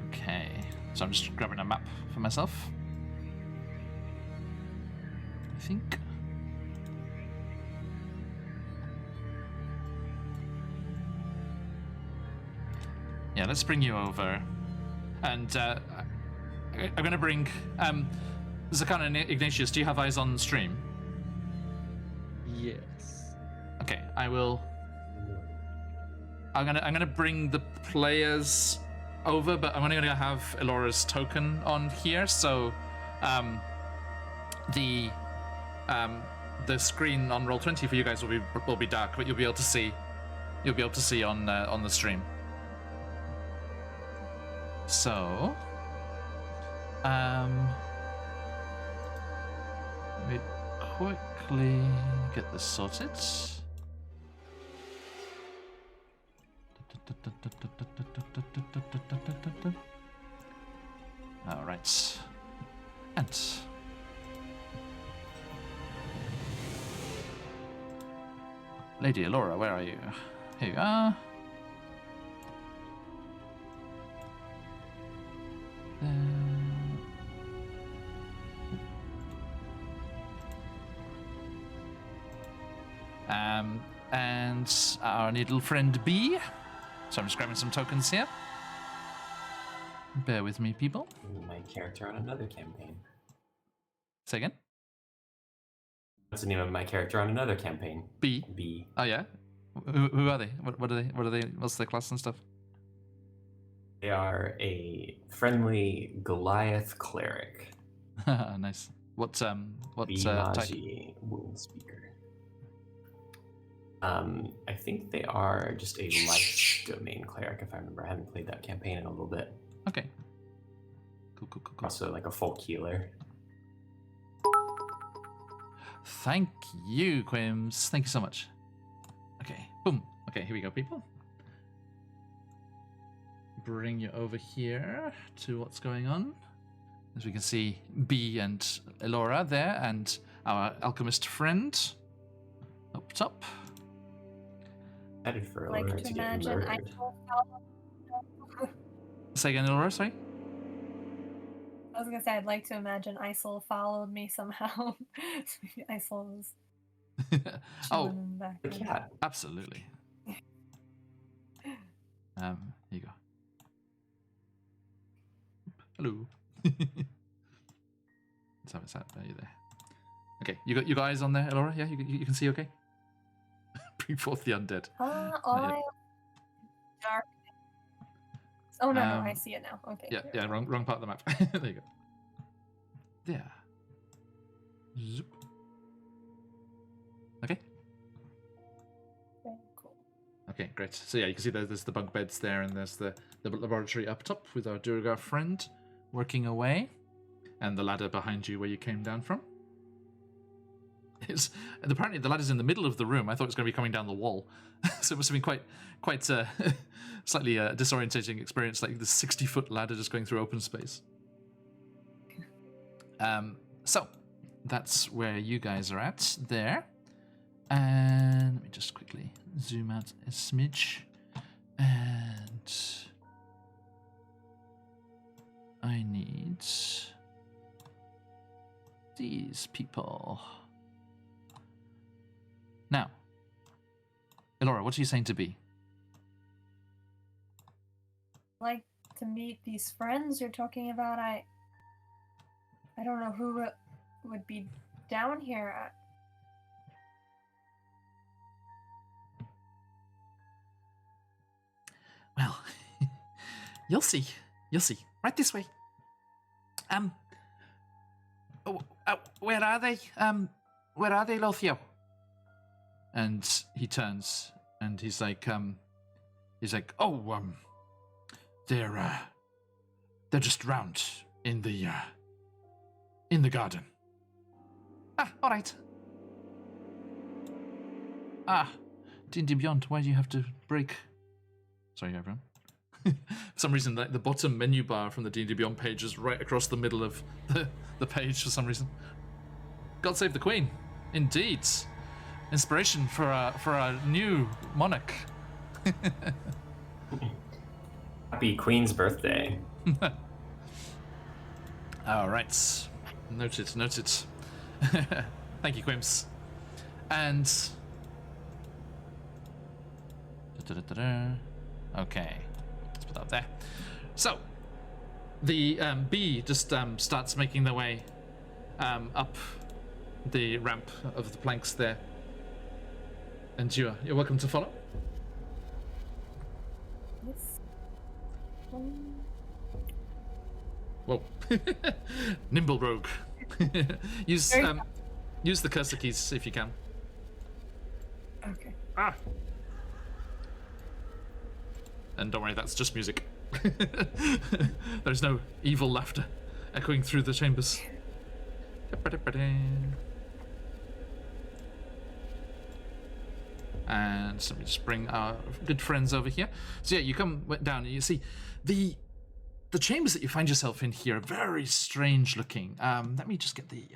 Okay, so I'm just grabbing a map for myself. I think. Yeah, let's bring you over. And I'm going to bring... Zakan and Ignatius, do you have eyes on stream? Yes. Okay, I'm gonna bring the players over, but I'm only gonna have Elora's token on here, so the screen on Roll20 for you guys will be dark, but you'll be able to see on the stream. So let me quickly get this sorted. All right, and Lady Elora, where are you? Here you are. And our little friend B. So I'm just grabbing some tokens here. Bear with me, people. My character on another campaign. Say again? What's the name of my character on another campaign? B. B. Oh yeah. Who are they? What are they? What are they? What's their class and stuff? They are a friendly Goliath cleric. Nice. What type? Bimaji wound speaker. I think they are just a life domain cleric, if I remember. I haven't played that campaign in a little bit. Okay. Cool. Also like a folk healer. Thank you, Quims. Thank you so much. Okay, boom. Okay, here we go, people. Bring you over here to what's going on. As we can see, B and Elora there, and our alchemist friend up top. Headed for Like Elora to to get imagine murdered. Say again, Elora, sorry? I was gonna say I'd like to imagine Isol followed me somehow. Isol was Oh, chilling in the back. The cat. absolutely. Here you go. Hello. Let's have it sat there. You there? Okay, you got eyes on there, Elora? Yeah, you can see okay? Bring forth the undead. I dark. Oh no, I see it now. Okay. Yeah, wrong part of the map. There you go. There. Zoop. Okay. Very cool. Okay, great. So yeah, you can see there's the bunk beds there, and there's the laboratory up top with our Durgar friend working away, and the ladder behind you where you came down from. And apparently the ladder's in the middle of the room. I thought it was going to be coming down the wall, so it must have been quite slightly disorientating experience, like this 60-foot ladder just going through open space. So that's where you guys are at there, and let me just quickly zoom out a smidge, and I need these people. Now, Elora, what are you saying to be? Like to meet these friends you're talking about. I don't know who would be down here. Well, you'll see. You'll see. Right this way. Where are they? Where are they, Lothio? And he turns and he's like, oh, they're just round in the garden. Ah, all right. D&D Beyond, why do you have to break? Sorry, everyone. For some reason, the bottom menu bar from the D&D Beyond page is right across the middle of the page for some reason. God save the Queen. Indeed. Inspiration for a new monarch. Happy Queen's birthday. All right. Noted. Thank you, Quims. And... Okay. Let's put that there. So, the bee just starts making their way up the ramp of the planks there. And you're welcome to follow. Yes. Whoa. Nimble rogue. use the cursor keys if you can. Okay. And don't worry, that's just music. There's no evil laughter echoing through the chambers. And so let me just bring our good friends over here. So yeah, you come down and you see the chambers that you find yourself in here are very strange looking. Let me just get the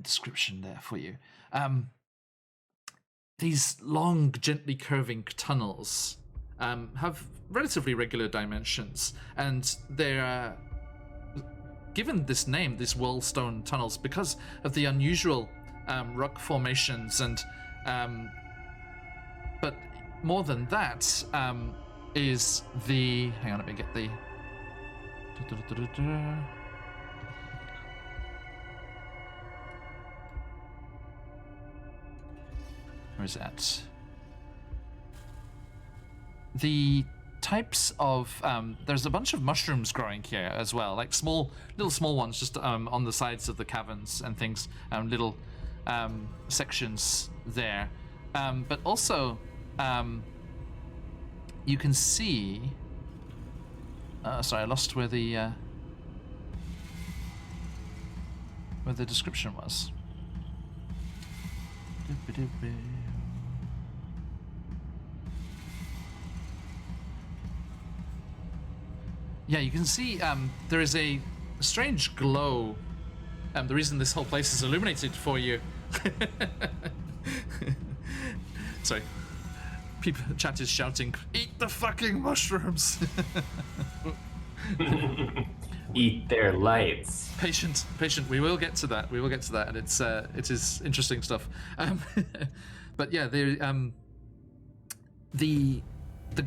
description there for you. These long, gently curving tunnels have relatively regular dimensions, and they're given this name, these wallstone tunnels, because of the unusual rock formations and but more than that is the... Hang on, let me get the... Where is that? The types of... there's a bunch of mushrooms growing here as well, like little small ones just on the sides of the caverns and things, little sections there. But also, you can see... sorry, I lost where the description was. Yeah, you can see there is a strange glow. The reason this whole place is illuminated for you. Sorry. Chat is shouting, "Eat the fucking mushrooms!" Eat their lights. Patient. We will get to that. And it is interesting stuff. But yeah, the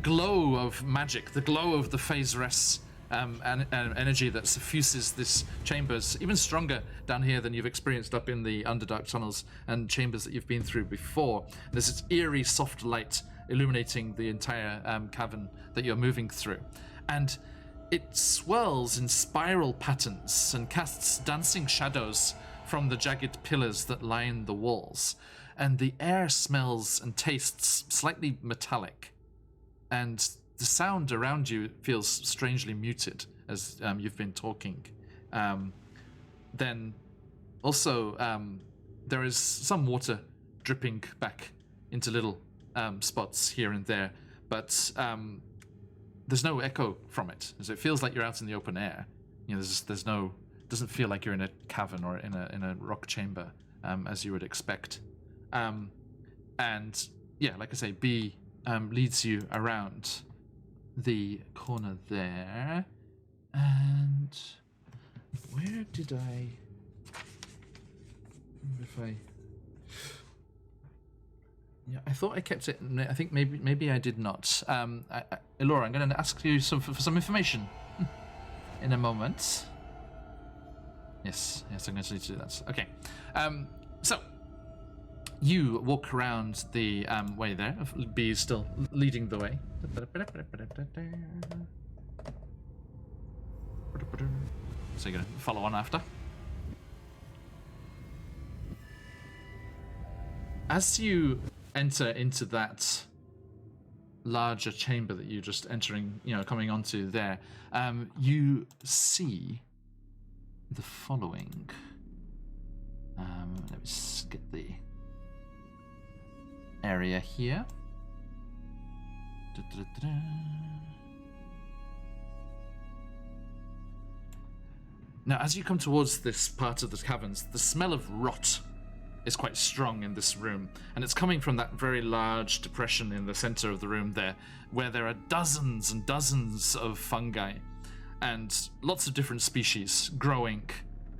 glow of magic, the glow of the phase rest and energy that suffuses this chamber is even stronger down here than you've experienced up in the Underdark tunnels and chambers that you've been through before. There's this eerie, soft light illuminating the entire cavern that you're moving through, and it swirls in spiral patterns and casts dancing shadows from the jagged pillars that line the walls, and the air smells and tastes slightly metallic, and the sound around you feels strangely muted as you've been talking. Then also there is some water dripping back into little spots here and there, but there's no echo from it, as it feels like you're out in the open air. You know, there's no, doesn't feel like you're in a cavern or in a rock chamber, as you would expect. And yeah, like I say, B leads you around the corner there, and where did I? If I Yeah, I thought I kept it. I think maybe I did not. Elora, I'm going to ask you for some information in a moment. Yes, I'm going to need to do that. Okay. So you walk around the way there. B is still leading the way. So you're going to follow on after. As you enter into that larger chamber that you're just entering, coming onto there, you see the following. Let me just get the area here. Now, as you come towards this part of the caverns, the smell of rot is quite strong in this room, and it's coming from that very large depression in the center of the room there, where there are dozens and dozens of fungi and lots of different species growing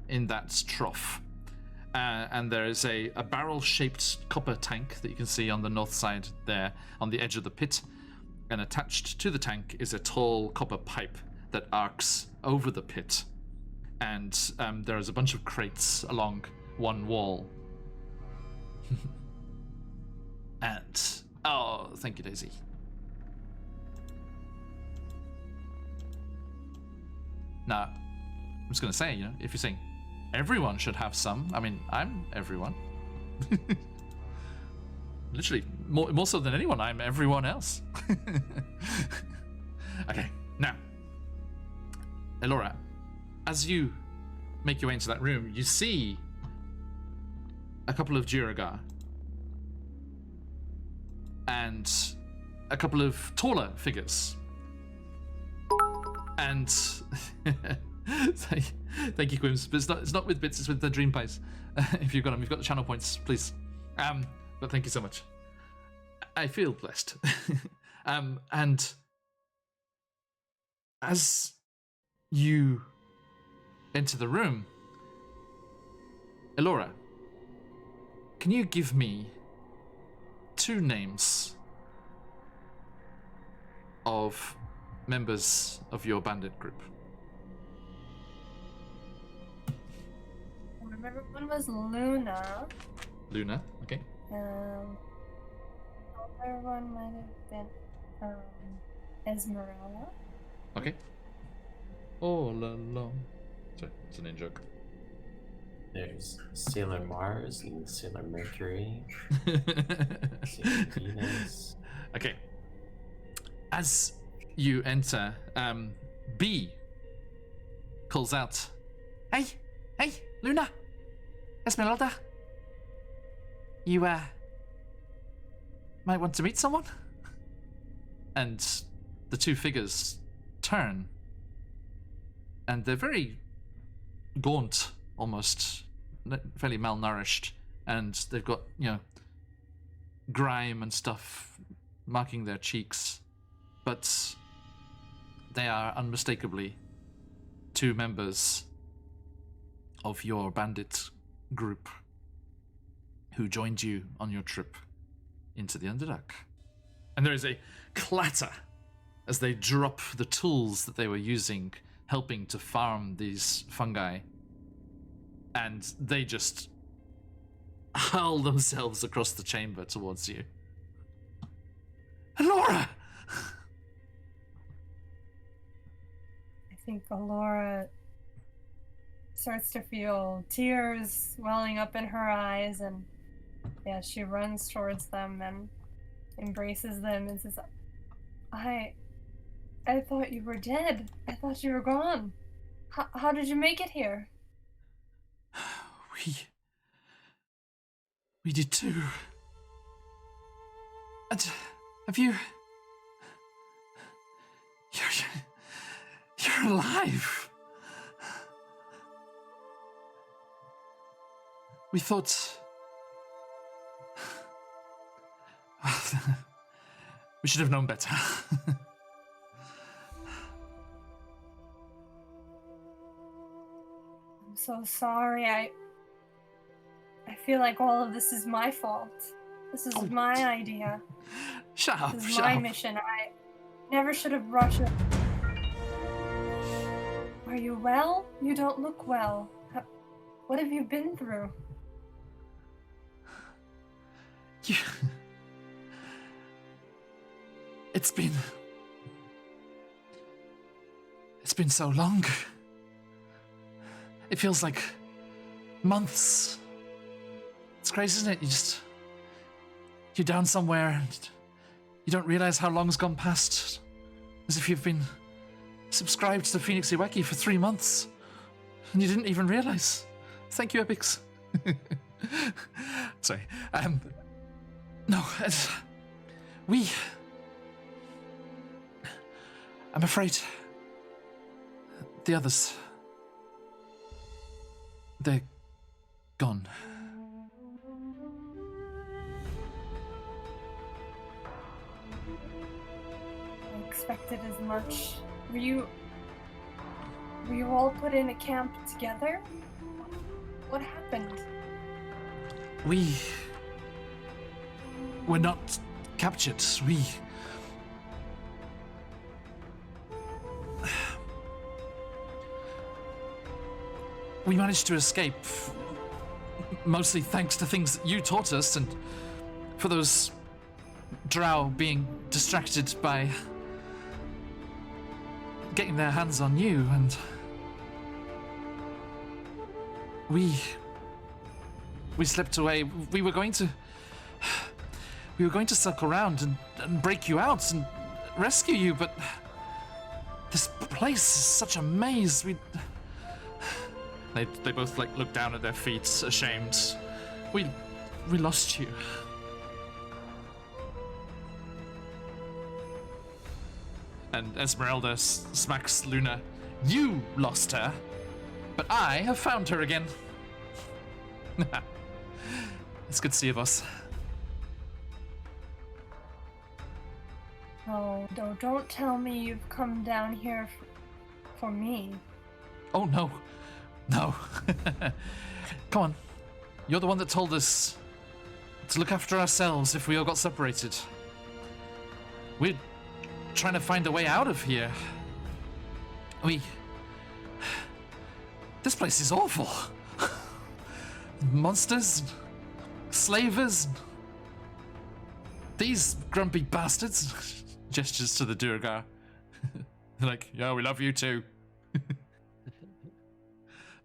in that trough. And there is a barrel-shaped copper tank that you can see on the north side there, on the edge of the pit, and attached to the tank is a tall copper pipe that arcs over the pit, and there is a bunch of crates along one wall. And thank you, Daisy. Now, I'm just gonna say, if you're saying everyone should have some, I mean, I'm everyone. Literally, more so than anyone, I'm everyone else. Okay, now, Elora, as you make your way into that room, you see a couple of Duragar and a couple of taller figures. And thank you, Quims, but it's not with bits, it's with the dream pies. If you've got them, you've got the channel points, please. But thank you so much. I feel blessed. And as you enter the room, Elora, can you give me 2 names of members of your bandit group? I remember one was Luna. Luna, okay. Other one might have been Esmeralda. Okay. All along. Sorry, it's an in-joke. There's Sailor Mars and Sailor Mercury. Sailor Venus. Okay. As you enter, B calls out, Hey, Luna, Esmeralda. You, might want to meet someone? And the 2 figures turn, and they're very gaunt, almost, fairly malnourished, and they've got, grime and stuff marking their cheeks, but they are unmistakably 2 members of your bandit group who joined you on your trip into the Underdark. And there is a clatter as they drop the tools that they were using, helping to farm these fungi, and they just hurl themselves across the chamber towards you. Elora! I think Alora starts to feel tears welling up in her eyes, and she runs towards them and embraces them and says, I thought you were dead. I thought you were gone. How did you make it here? We did too. And have you... You're alive. We thought... we should have known better. I'm so sorry. I feel like all of this is my fault. This is Oh. my idea. Shut up, This is shut my up. mission. I never should have rushed it. Are you well? You don't look well. What have you been through? You... It's been so long. It feels like months. It's crazy, isn't it? You're down somewhere and you don't realize how long's gone past. As if you've been subscribed to Phoenix Iweki for 3 months. And you didn't even realize. Thank you, Epix. Sorry. No, I'm afraid the others, they're gone. I expected as much. Were you all put in a camp together? What happened? We're not captured. We managed to escape, mostly thanks to things that you taught us, and for those drow being distracted by getting their hands on you, and we slipped away. We were going to circle around and break you out and rescue you, but this place is such a maze. They both look down at their feet, ashamed. We lost you. And Esmeralda smacks Luna. You lost her, but I have found her again. It's good to see you, boss. Oh, don't tell me you've come down here for me. Oh, no. No. Come on. You're the one that told us to look after ourselves if we all got separated. We're trying to find a way out of here. This place is awful. Monsters, slavers, these grumpy bastards. Gestures to the Durgar. They're like, yeah, we love you too.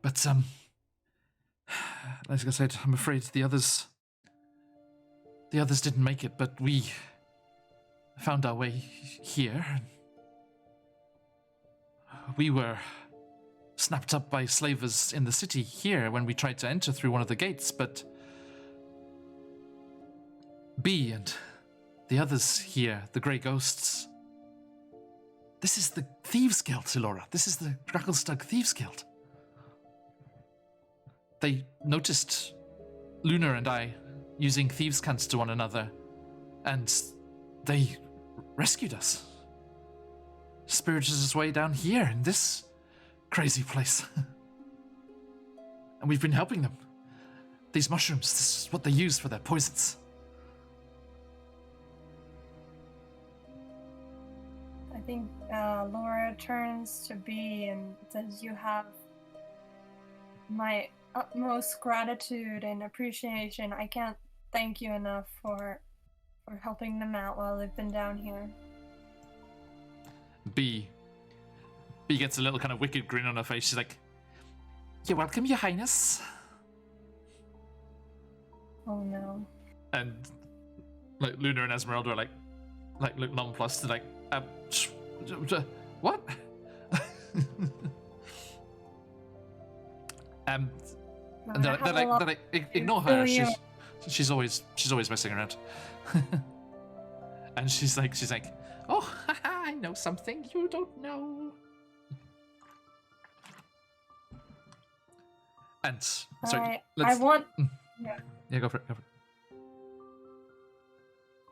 But, like I said, I'm afraid the others didn't make it, but we found our way here. We were snapped up by slavers in the city here when we tried to enter through one of the gates, but B and the others here, the Grey Ghosts, this is the Thieves Guild, Silora. This is the Gracklestug Thieves Guild. They noticed Luna and I using thieves' cants to one another, and they rescued us. Spirited us way down here in this crazy place. And we've been helping them. These mushrooms, this is what they use for their poisons. I think Laura turns to B and says, "You have my utmost gratitude and appreciation. I can't thank you enough for helping them out while they've been down here." B gets a little kind of wicked grin on her face. She's like, "You're welcome, Your Highness." Oh no. And like Luna and Esmeralda are like look nonplussed. They're like, what? And they're like, ignore her. She's always messing around. And she's like, oh, I know something you don't know. And sorry, I want. Yeah, go for it.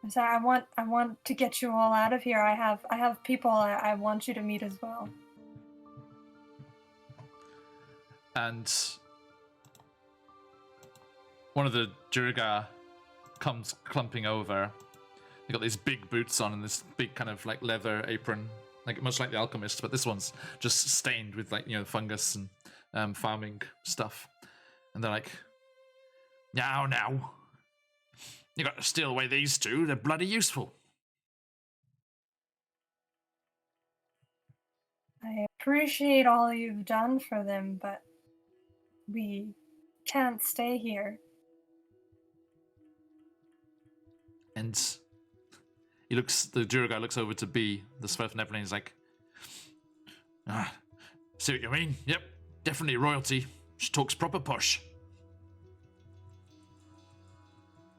So I want to get you all out of here. I have people I want you to meet as well. And one of the Durga comes clumping over. They got these big boots on and this big kind of like leather apron, like much like the alchemist, but this one's just stained with like fungus and farming stuff. And they're like, now, you got to steal away these two. They're bloody useful. I appreciate all you've done for them, but we can't stay here. And the Duragar looks over to B, the Swerfneblin, and he's like, see what you mean? Yep, definitely royalty. She talks proper posh.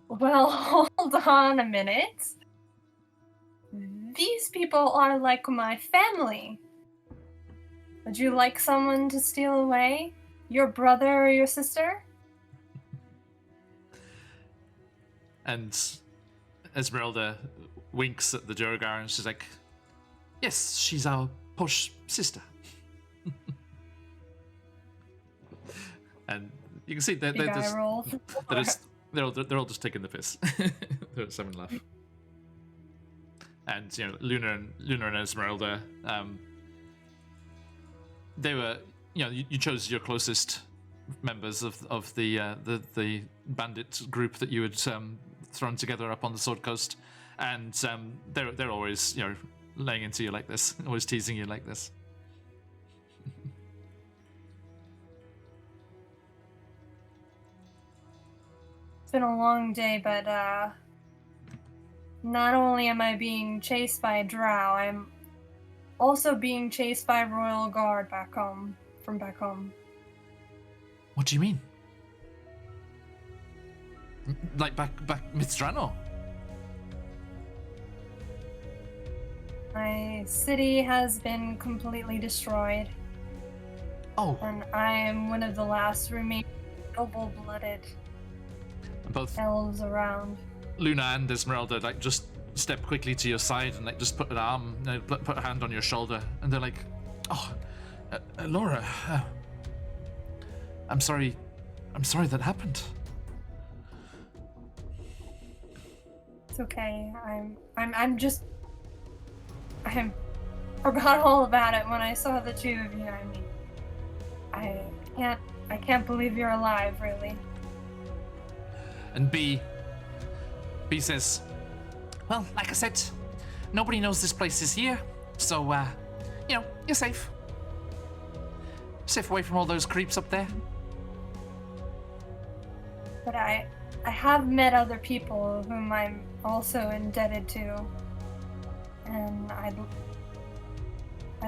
Well, hold on a minute. These people are like my family. Would you like someone to steal away? Your brother or your sister? And Esmeralda winks at the Duragar and she's like, yes, she's our posh sister. And you can see they're all just taking the piss. They're at some laugh. And Luna and Esmeralda, they were you chose your closest members of the bandit group that you had thrown together up on the Sword Coast, and they're always laying into you like this, always teasing you like this. It's been a long day, but not only am I being chased by a drow, I'm also being chased by a royal guard from back home. What do you mean? Like back Mithrano? My city has been completely destroyed. Oh. And I am one of the last remaining noble-blooded elves around. Luna and Esmeralda just step quickly to your side and just put a hand on your shoulder, and they're like, "Oh, Laura, I'm sorry that happened." It's okay. I forgot all about it when I saw the two of you. I mean, I can't believe you're alive, really. And B says, well, like I said, nobody knows this place is here, so, you're safe. Safe away from all those creeps up there. But I have met other people whom I'm also indebted to, and I'd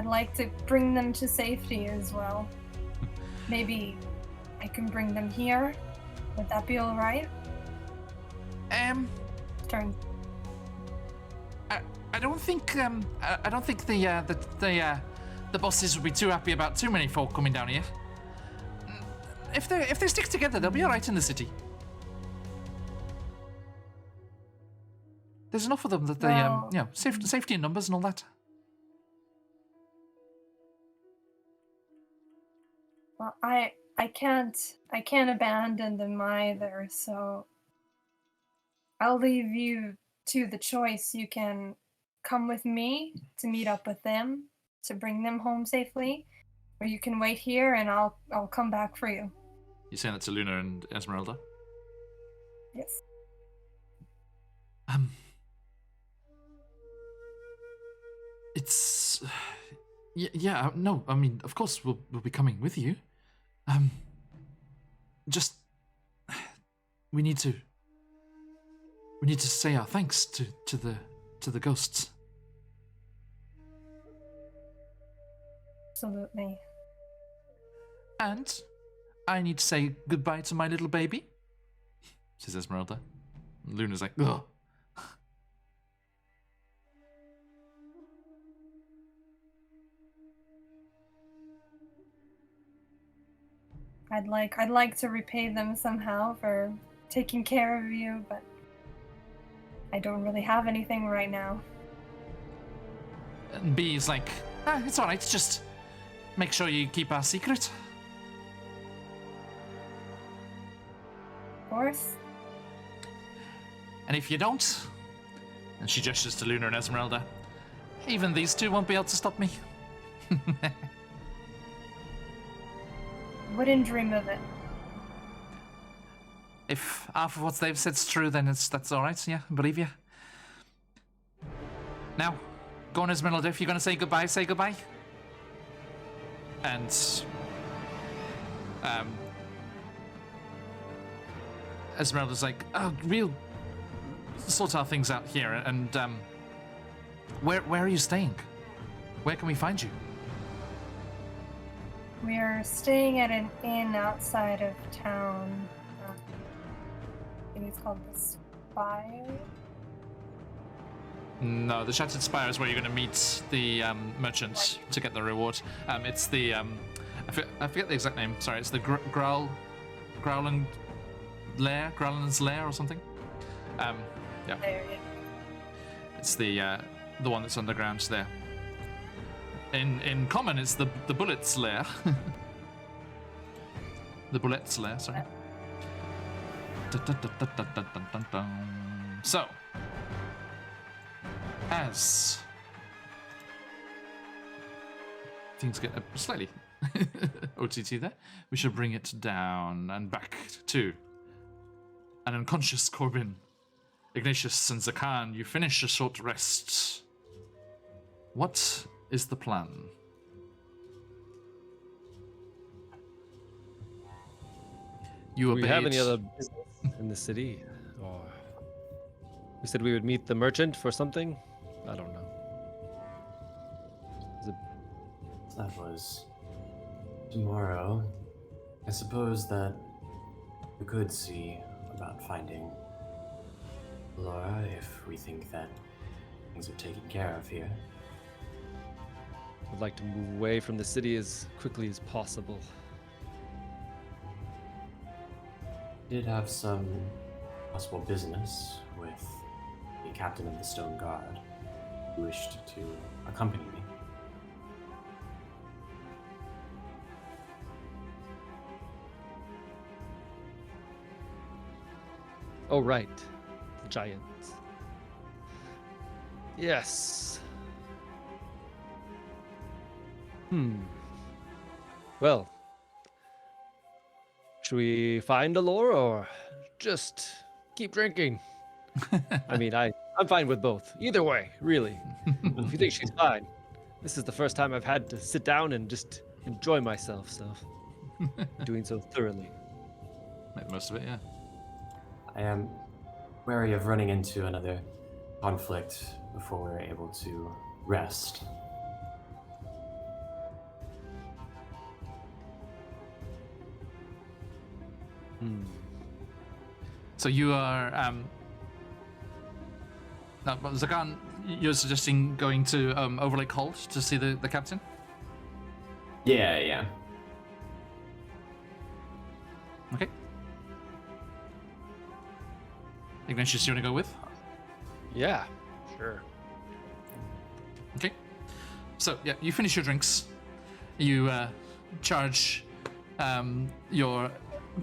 like to bring them to safety as well. Maybe I can bring them here. Would that be all right? Turn. I don't think the bosses would be too happy about too many folk coming down here. If they stick together, they'll be all right in the city. There's enough of them that they safety in numbers and all that. Well, I can't abandon them either, so I'll leave you to the choice. You can come with me to meet up with them, to bring them home safely, or you can wait here and I'll come back for you. You saying that to Luna and Esmeralda? Yes. It's yeah, no, I mean, of course we'll be coming with you. Just we need to say our thanks to the ghosts. Absolutely. And I need to say goodbye to my little baby, says Esmeralda. Luna's like, ugh. I'd like to repay them somehow for taking care of you, but I don't really have anything right now. And B is like, it's alright, just make sure you keep our secret. Of course. And if you don't, and she gestures to Luna and Esmeralda, even these two won't be able to stop me. Wouldn't dream of it. If half of what they've said's true, then that's all right. Yeah, I believe you. Now, go on, Esmeralda. If you're going to say goodbye, say goodbye. And Esmeralda's like, oh, we'll sort our things out here. And where are you staying? Where can we find you? We are staying at an inn outside of town. I think it's called the Spire. No, the Shattered Spire is where you're going to meet the merchant to get the reward. It's the I forget the exact name. Sorry, it's the Growland's Lair or something. Yeah. There, yeah. It's the one that's underground there. In common, it's the Bullet's Lair. The Bullet's Lair, sorry. So, as things get slightly OTT there, we shall bring it down and back to an unconscious Corbin. Ignatius and Zakan, you finish a short rest. What is the plan? You Do obeyed. we have any other business in the city? Or we said we would meet the merchant for something? I don't know. Is it... That was tomorrow. I suppose that we could see about finding Laura if we think that things are taken care of here. I'd like to move away from the city as quickly as possible. Did have some possible business with the captain of the Stone Guard who wished to accompany me. Oh, right. The giants. Yes. Well, should we find Allure or just keep drinking? I mean, I'm fine with both. Either way, really. If you think she's fine. This is the first time I've had to sit down and just enjoy myself, so doing so thoroughly. Make the most of it, yeah. I am wary of running into another conflict before we're able to rest. So you are, Zakan, you're suggesting going to Overlake Hold to see the captain? Yeah. Okay. Ignatius, you want to go with? Yeah, sure. Okay. So, yeah, you finish your drinks. You charge your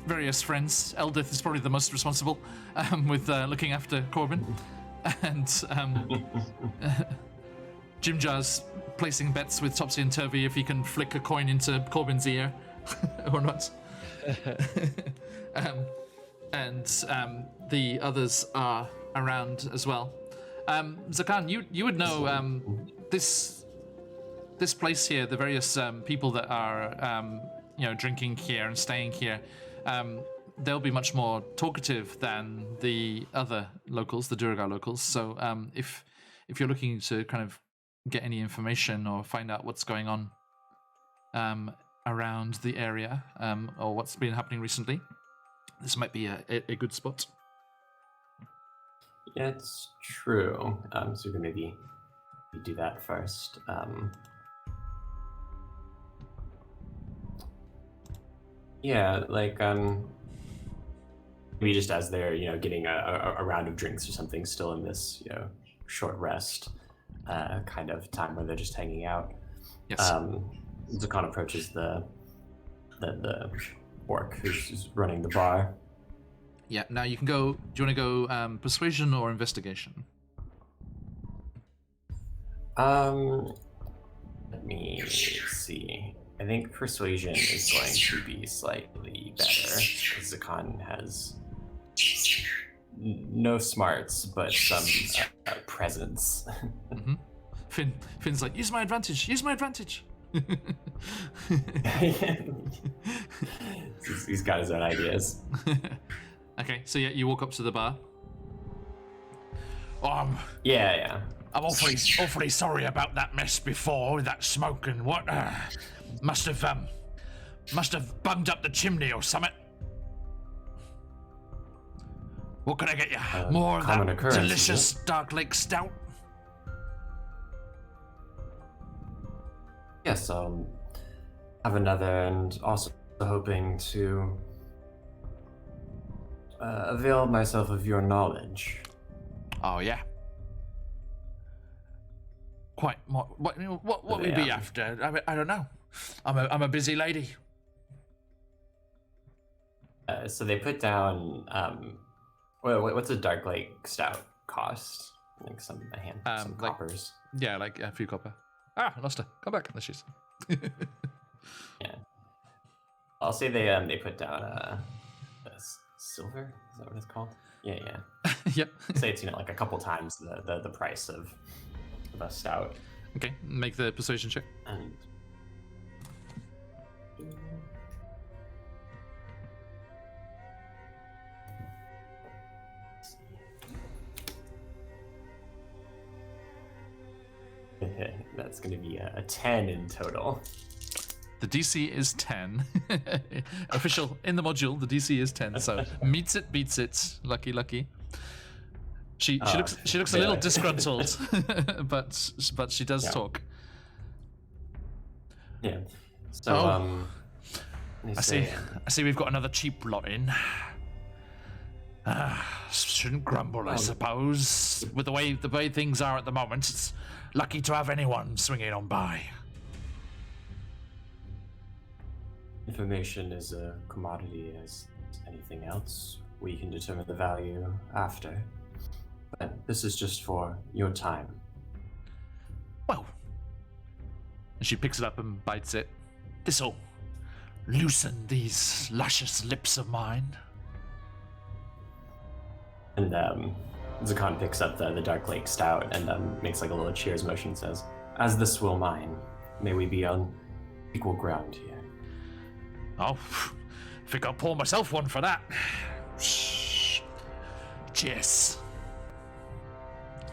various friends. Eldith is probably the most responsible with looking after Corbin. And Jim Jar's placing bets with Topsy and Turvy if he can flick a coin into Corbin's ear or not. And the others are around as well. Zakan, you would know this place here, the various people that are drinking here and staying here. They'll be much more talkative than the other locals, the Duragar locals. So if you're looking to kind of get any information or find out what's going on around the area or what's been happening recently, this might be a good spot. Yeah, it's true. So we can maybe do that first. Yeah, like maybe just as they're getting a round of drinks or something, still in this short rest kind of time where they're just hanging out. Yes. Zakan approaches the orc who's running the bar. Yeah. Now you can go. Do you want to go persuasion or investigation? Let me see. I think persuasion is going to be slightly better because Zakan has no smarts, but some presence. Mm-hmm. Finn's like, use my advantage. Use my advantage. He's got his own ideas. Okay, so yeah, you walk up to the bar. Yeah. I'm awfully sorry about that mess before with that smoke and what. Must have bunged up the chimney or something. What can I get you? More of that delicious Dark Lake Stout? Yes, have another, and also hoping to avail myself of your knowledge. Oh yeah. Quite. What would we be after? I don't know. I'm a busy lady. So they put down. What's a Dark Lake Stout cost? Like some coppers. Yeah, like a few copper. Ah, I lost her. Come back. There she is. Yeah. I'll say they put down silver. Is that what it's called? Yeah. Yep. Say it's like a couple times the price of a stout. Okay, make the persuasion check. And that's going to be a 10 in total. The DC is 10. Official in the module, the DC is 10. So meets it, beats it. Lucky. She looks a little disgruntled, but she does talk. Yeah. So I see we've got another cheap lot in. Shouldn't grumble, I suppose. With the way things are at the moment, it's lucky to have anyone swinging on by. Information is a commodity as anything else. We can determine the value after. But this is just for your time. Well, and she picks it up and bites it. This'll loosen these luscious lips of mine. And Zakan picks up the Dark Lake Stout and makes like a little cheers motion and says, "As this will mine, may we be on equal ground here." Oh, I think I'll pour myself one for that. Cheers.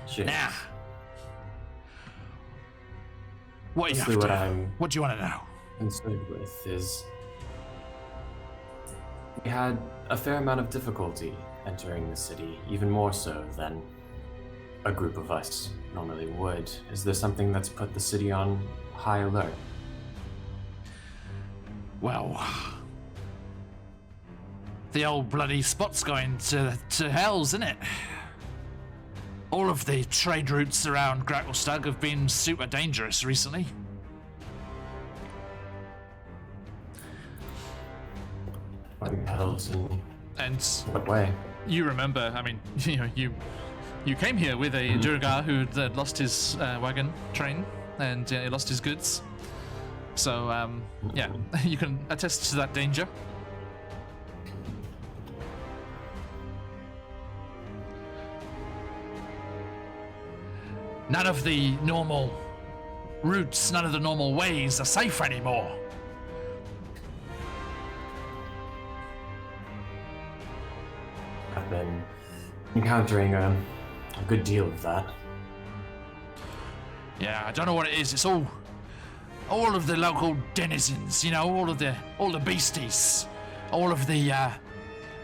Cheers. Now, what do you want to know? Concerned with is we had a fair amount of difficulty entering the city, even more so than a group of us normally would. Is there something that's put the city on high alert? Well, the old bloody spot's going to hell's, isn't it? All of the trade routes around Gracklestug have been super dangerous recently. And what way? You remember, I mean, you came here with a Durgar who had lost his wagon train and he lost his goods. So, yeah, you can attest to that danger. None of the normal routes, none of the normal ways are safe anymore. I've been encountering a good deal of that. Yeah, I don't know what it is. It's all of the local denizens, you know, all the beasties, all of the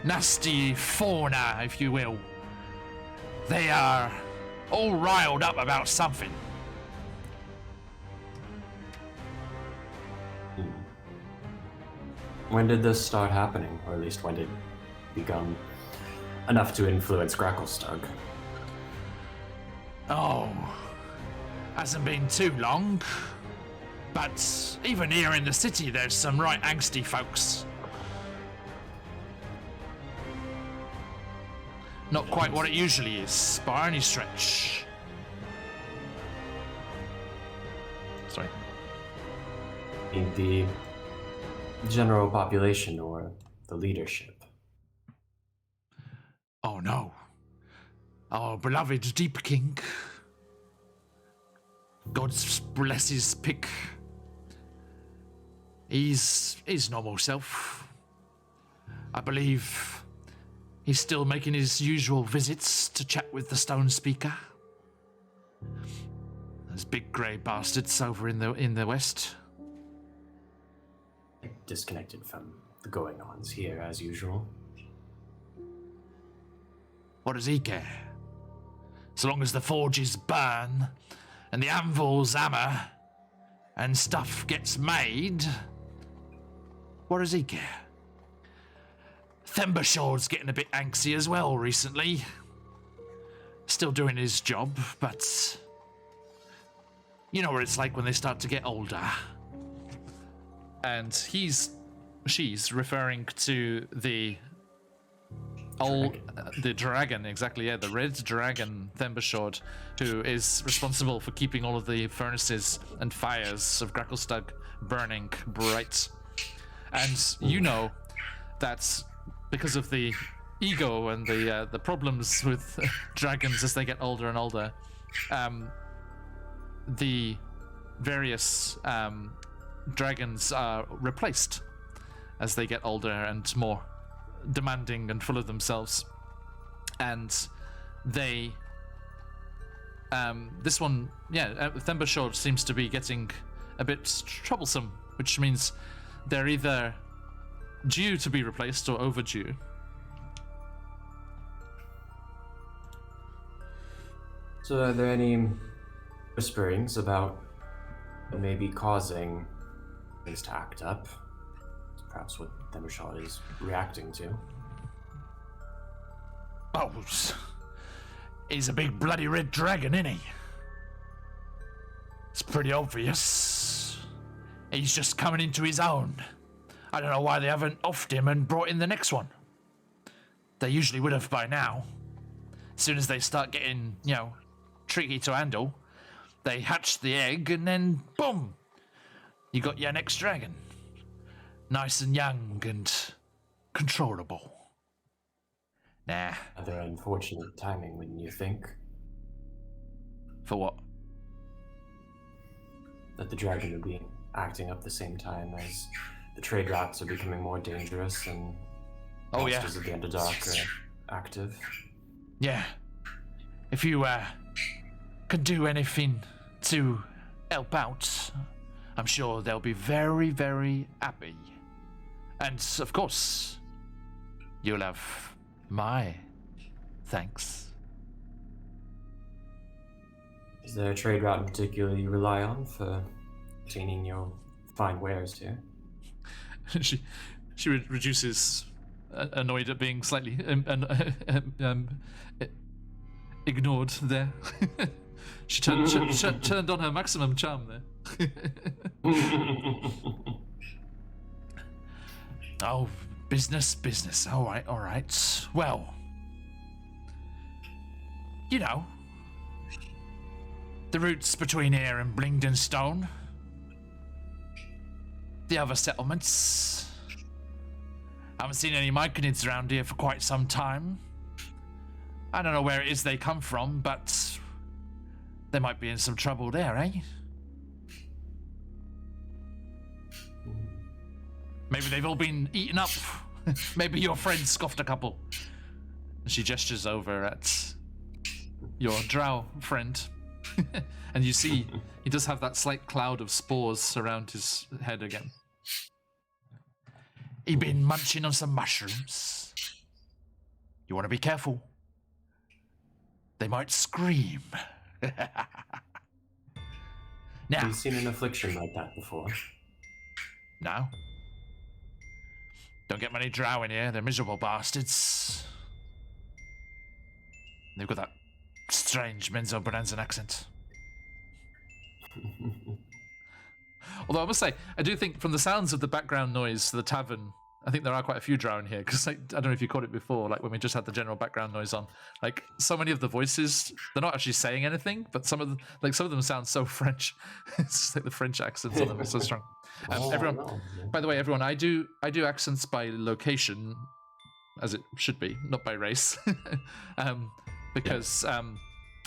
nasty fauna, if you will. They are all riled up about something. When did this start happening? Or at least when did it become enough to influence Gracklestug? Oh, hasn't been too long. But even here in the city, there's some right angsty folks. Not quite what it usually is, by any stretch. Sorry. The general population or the leadership? Oh no. Our beloved Deep King. God bless his pick. He's his normal self. I believe he's still making his usual visits to chat with the Stone Speaker. Those big grey bastards over in the west. Disconnected from the going-ons here, as usual. What does he care? So long as the forges burn, and the anvils hammer, and stuff gets made, what does he care? Thembershaw's getting a bit antsy as well recently. Still doing his job, but you know what it's like when they start to get older. And she's referring to the the dragon, exactly, yeah, the red dragon, Thembershawd, who is responsible for keeping all of the furnaces and fires of Gracklestug burning bright. And you know that because of the ego and the problems with dragons as they get older and older, the various dragons are replaced as they get older and more demanding and full of themselves. And they this one, Thembershawd seems to be getting a bit troublesome, which means they're either due to be replaced or overdue. So are there any whisperings about what may be causing things to act up? Perhaps what Thembershawd is reacting to. Oh, he's a big bloody red dragon, isn't he? It's pretty obvious. He's just coming into his own. I don't know why they haven't offed him and brought in the next one. They usually would have by now. As soon as they start getting, tricky to handle, they hatch the egg and then boom, you got your next dragon. Nice and young and controllable. Nah. Rather unfortunate timing, wouldn't you think? For what? That the dragon would be acting up the same time as the trade routes are becoming more dangerous and monsters of the Underdark are active. Yeah. If you could do anything to help out, I'm sure they'll be very, very happy. And of course, you'll have my thanks. Is there a trade route in particular you rely on for obtaining your fine wares here? she reduces, annoyed at being slightly ignored there. She turned on her maximum charm there. Oh, business. All right. Well, the routes between here and Blingdenstone, the other settlements. I haven't seen any Myconids around here for quite some time. I don't know where it is they come from, but they might be in some trouble there, eh? Maybe they've all been eaten up. Maybe your friend scoffed a couple. She gestures over at your drow friend. And you see he does have that slight cloud of spores around his head again. He been munching on some mushrooms. You want to be careful. They might scream. Now, Have you seen an affliction like that before? No. Don't get many drow in here. They're miserable bastards. They've got that strange Menzo-Bonanzan accent. Although I must say, I do think from the sounds of the background noise to the tavern I think there are quite a few drow in here because I don't know if you caught it before, like when we just had the general background noise on. Like so many of the voices, they're not actually saying anything, but some of them sound so French. It's just like the French accents on them are so strong. Everyone, no. by the way, everyone, I do accents by location, as it should be, not by race, because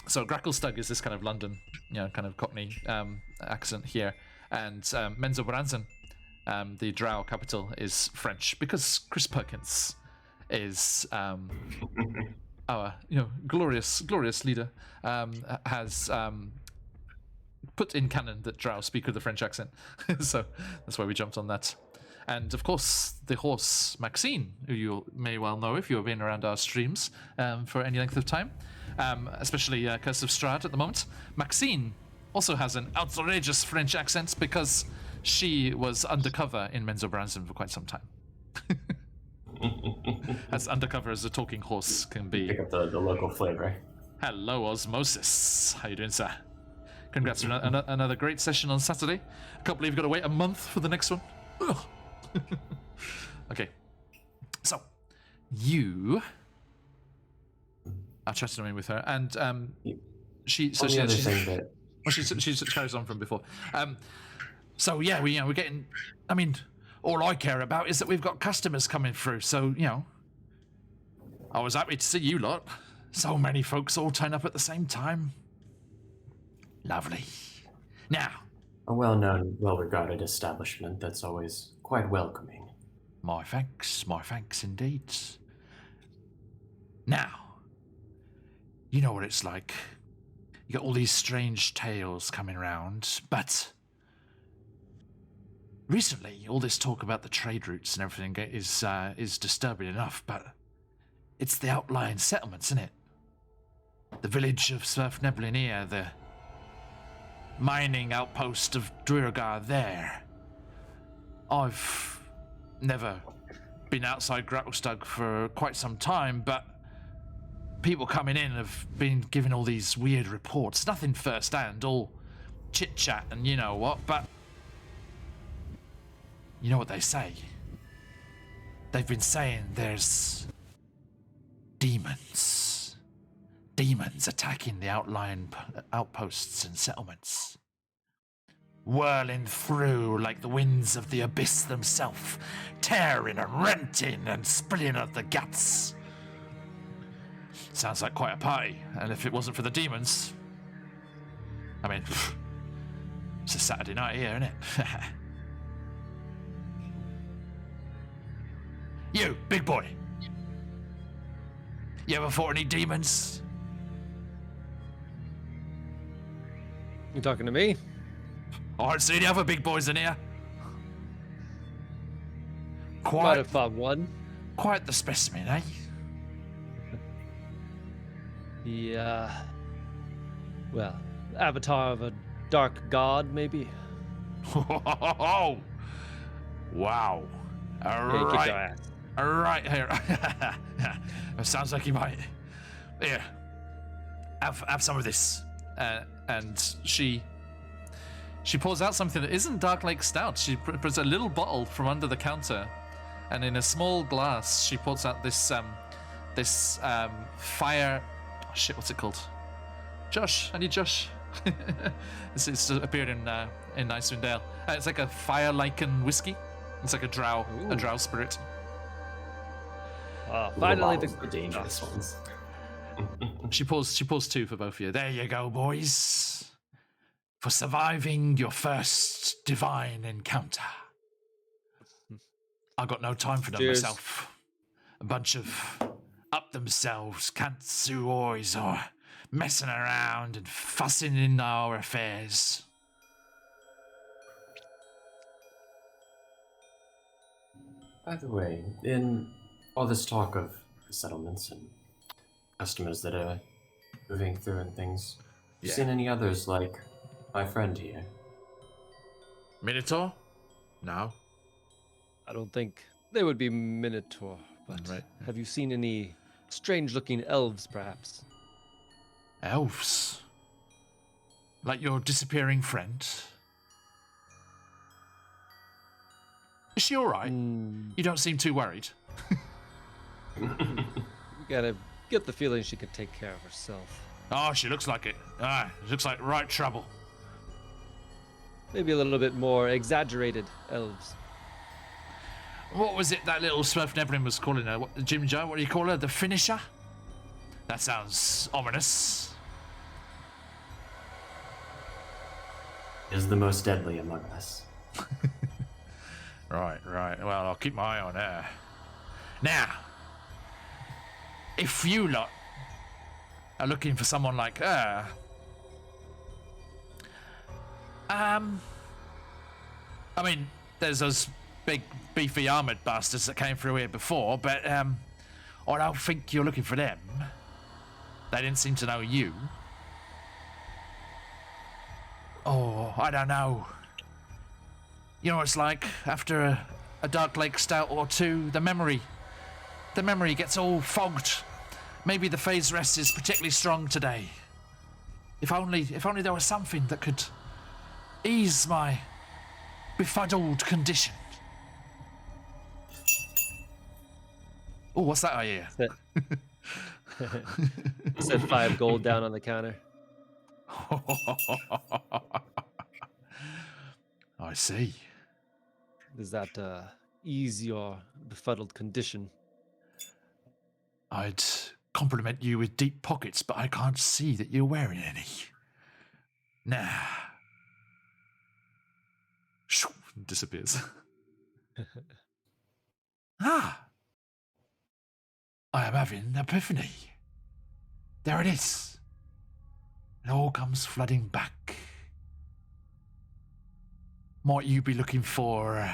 so Gracklestug is this kind of London, kind of Cockney accent here, and Menzo Branson. The Drow capital is French because Chris Perkins is our glorious leader, has put in canon that Drow speak with a French accent. So that's why we jumped on that. And of course the horse Maxine, who you may well know if you've been around our streams for any length of time, especially Curse of Strahd at the moment. Maxine also has an outrageous French accent because she was undercover in Menzo Branson for quite some time. As undercover as a talking horse can be. Pick up the local flavor. Hello, Osmosis. How you doing, sir? Congrats on another great session on Saturday. I can't believe you've got to wait a month for the next one. Okay. So, you I chatted with her, and she carries on from before. So yeah, we're getting. I mean, all I care about is that we've got customers coming through. So I was happy to see you lot. So many folks all turn up at the same time. Lovely. Now, a well-known, well-regarded establishment that's always quite welcoming. My thanks indeed. Now, you know what it's like. You get all these strange tales coming around, but recently, all this talk about the trade routes and everything is disturbing enough, but it's the outlying settlements, isn't it? The village of Surf Neblinia, the mining outpost of Duergar there. I've never been outside Gracklestug for quite some time, but people coming in have been giving all these weird reports. Nothing first-hand, all chit-chat and you know what, but you know what they say? They've been saying there's demons. Demons attacking the outlying outposts and settlements. Whirling through like the winds of the Abyss themselves, tearing and renting and splitting at the guts. Sounds like quite a party, and if it wasn't for the demons... I mean, it's a Saturday night here, isn't it? You, big boy. You ever fought any demons? You talking to me? I don't see any other big boys in here. Might have fought one. Quite the specimen, eh? Yeah. Well, avatar of a dark god, maybe. Wow. All Yeah, kick your ass. All right, here. It sounds like you might. Here, have some of this. And she pulls out something that isn't Dark Lake Stout. She puts a little bottle from under the counter, and in a small glass, she pulls out this fire. Oh, shit, what's it called? Josh, I need Josh. It's appeared in Icewind Dale. It's like a fire lichen whiskey. It's like a drow spirit. Finally, the dangerous ones. She pulls two for both of you. There you go, boys. For surviving your first divine encounter. I got no time for them myself. A bunch of up themselves, cants or messing around and fussing in our affairs. By the way, in all this talk of settlements and customers that are moving through and things, you seen any others like my friend here? Minotaur? No. I don't think they would be Minotaur, but have you seen any strange-looking elves, perhaps? Elves? Like your disappearing friend? Is she all right? Hmm. You don't seem too worried. You gotta get the feeling she could take care of herself. Oh, she looks like it. She looks like right trouble. Maybe a little bit more exaggerated elves. What was it that little Smurf Neblin was calling her? Jim Joe, what do you call her? The finisher? That sounds ominous. Is the most deadly among us. Right. Well, I'll keep my eye on her. Now, if you lot are looking for someone like her, I mean, there's those big, beefy armored bastards that came through here before, but I don't think you're looking for them. They didn't seem to know you. Oh, I don't know. You know what it's like after a Dark Lake stout or two, the memory gets all fogged. Maybe the phase rest is particularly strong today. If only there was something that could ease my befuddled condition. Oh, what's that I hear? Set 5 gold down on the counter. I see. Does that ease your befuddled condition? I'd compliment you with deep pockets, but I can't see that you're wearing any. Nah. Shoo, disappears. I am having an epiphany. There it is. It all comes flooding back. Might you be looking for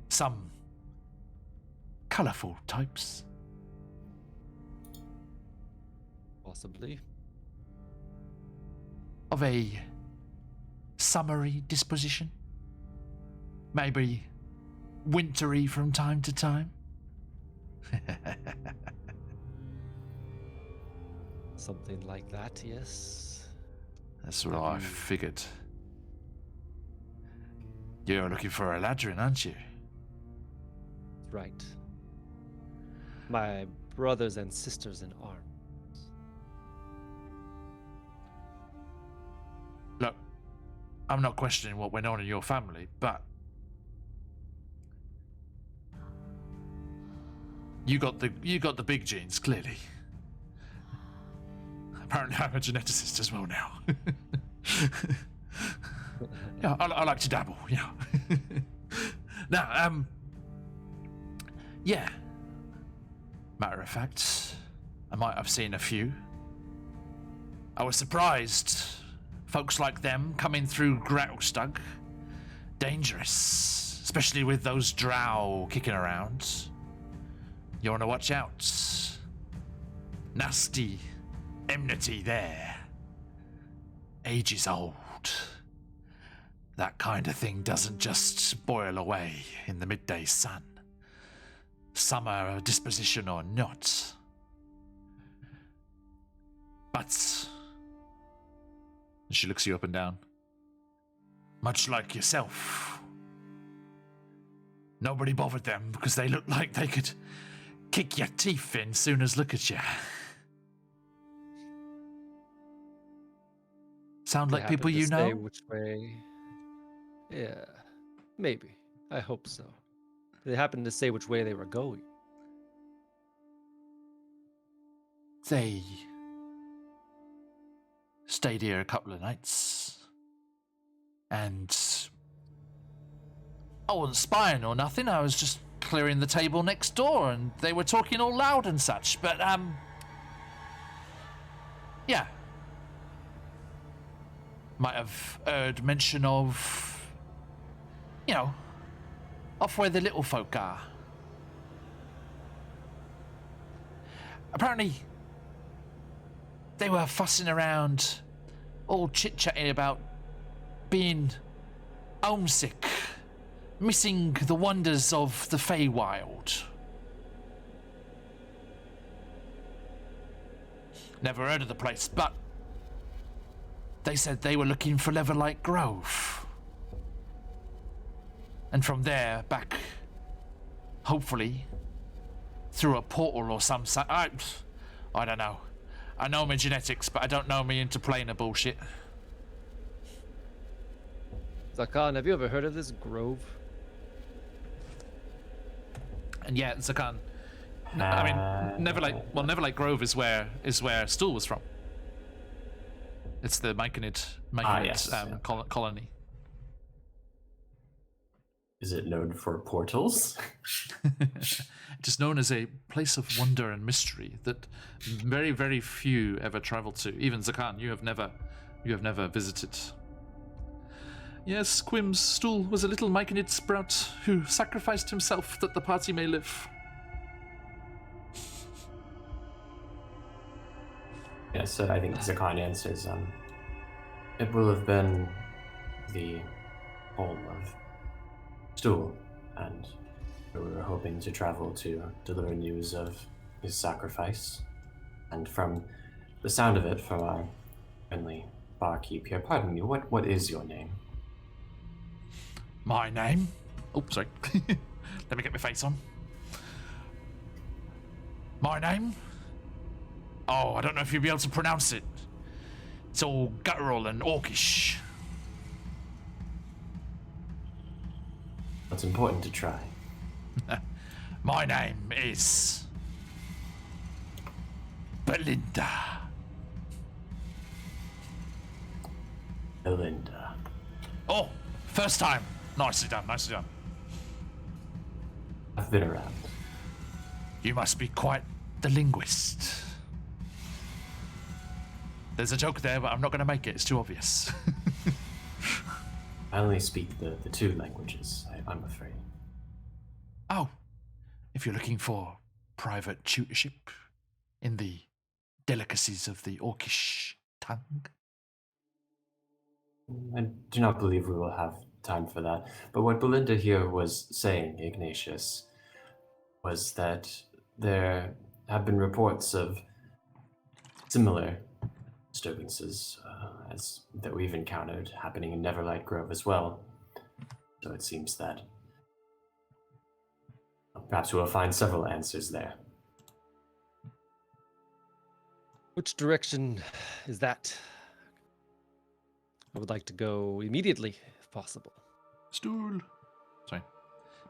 some colourful types? Possibly. Of a summery disposition? Maybe wintry from time to time? Something like that, yes. That's what I figured. You're looking for a Ladrin, aren't you? Right. My brothers and sisters in arms. Look, I'm not questioning what went on in your family, but you got the big genes, clearly. Apparently I'm a geneticist as well now. Yeah, I like to dabble, yeah. Now, yeah. Matter of fact, I might have seen a few. I was surprised. Folks like them coming through Grattlestug. Dangerous, especially with those drow kicking around. You want to watch out. Nasty enmity there. Ages old. That kind of thing doesn't just boil away in the midday sun. Summer disposition or not. But she looks you up and down. Much like yourself. Nobody bothered them because they looked like they could kick your teeth in soon as look at you. Sound like people you know? Which way? Yeah, maybe. I hope so. They happened to say which way they were going. They stayed here a couple of nights. And I wasn't spying or nothing. I was just clearing the table next door and they were talking all loud and such. But, yeah. Might have heard mention of, you know, off where the little folk are. Apparently, they were fussing around, all chit-chatting about being homesick, missing the wonders of the Feywild. Never heard of the place, but they said they were looking for Leverlight Grove. And from there, back hopefully, through a portal or some sort. I don't know. I know my genetics, but I don't know me interplanar bullshit. Zakan, have you ever heard of this grove? And yeah, Zakan. I mean, Neverlight Grove is where Stool was from. It's the Myconid Yes, colony. Is it known for portals? It is known as a place of wonder and mystery that very, very few ever travel to. Even Zakan, you have never visited. Yes, Quim's Stool was a little Myconid sprout who sacrificed himself that the party may live. Yes, so I think Zakan answers, it will have been the home of Stool, and we were hoping to travel to deliver news of his sacrifice. And from the sound of it, from our friendly barkeep here, pardon me, what is your name? My name? Oh, sorry. Let me get my face on. My name? Oh, I don't know if you'll be able to pronounce it. It's all guttural and orcish. It's important to try. My name is Belinda. Belinda. Oh, first time. Nicely done, nicely done. I've been around. You must be quite the linguist. There's a joke there, but I'm not going to make it. It's too obvious. I only speak the two languages, I'm afraid. Oh, if you're looking for private tutorship in the delicacies of the Orcish tongue. I do not believe we will have time for that. But what Belinda here was saying, Ignatius, was that there have been reports of similar disturbances as that we've encountered happening in Neverlight Grove as well. So it seems that perhaps we'll find several answers there. Which direction is that? I would like to go immediately, if possible. Stool. Sorry.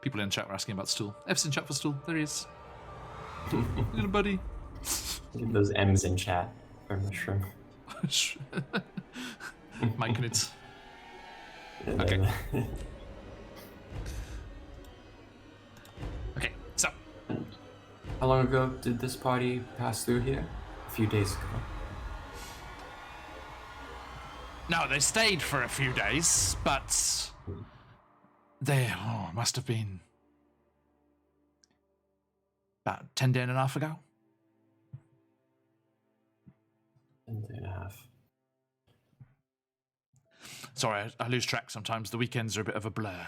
People in chat were asking about Stool. F's in chat for Stool. There he is. Little buddy. Get those M's in chat for mushroom. Myconid. Okay. Okay, so. How long ago did this party pass through here? A few days ago. No, they stayed for a few days, but they must have been about 10 days and a half ago. 10 days and a half. Sorry, I lose track sometimes. The weekends are a bit of a blur.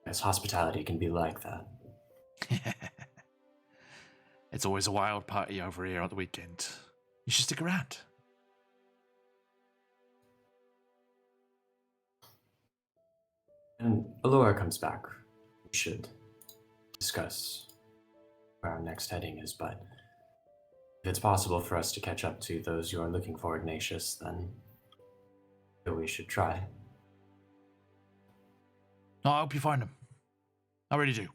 Yes, hospitality can be like that. It's always a wild party over here on the weekend. You should stick around. And Alora comes back. We should discuss where our next heading is, but if it's possible for us to catch up to those you are looking for, Ignatius, then we should try. No, I hope you find them. I really do.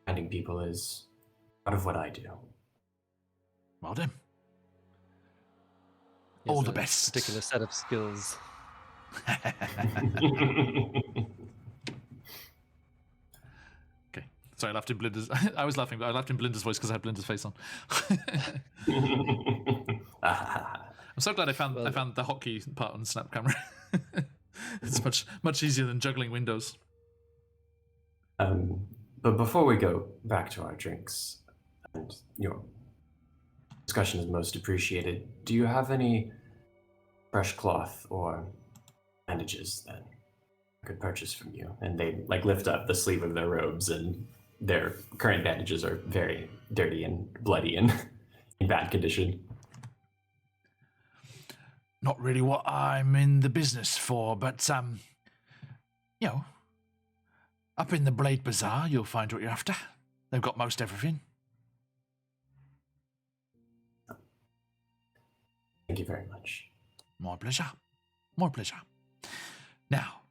Finding people is part of what I do. Well done. He has All the a best. Particular set of skills. Okay. Sorry, I laughed in Belinda's. I was laughing, but I laughed in Belinda's voice because I had Belinda's face on. I'm so glad I found the hotkey part on the Snap camera. It's much easier than juggling windows. But before we go back to our drinks, and your discussion is most appreciated, do you have any fresh cloth or bandages that I could purchase from you? And they lift up the sleeve of their robes, and their current bandages are very dirty and bloody and in bad condition. Not really what I'm in the business for, but you know, up in the Blade Bazaar, you'll find what you're after. They've got most everything. Thank you very much. My pleasure. My pleasure. Now,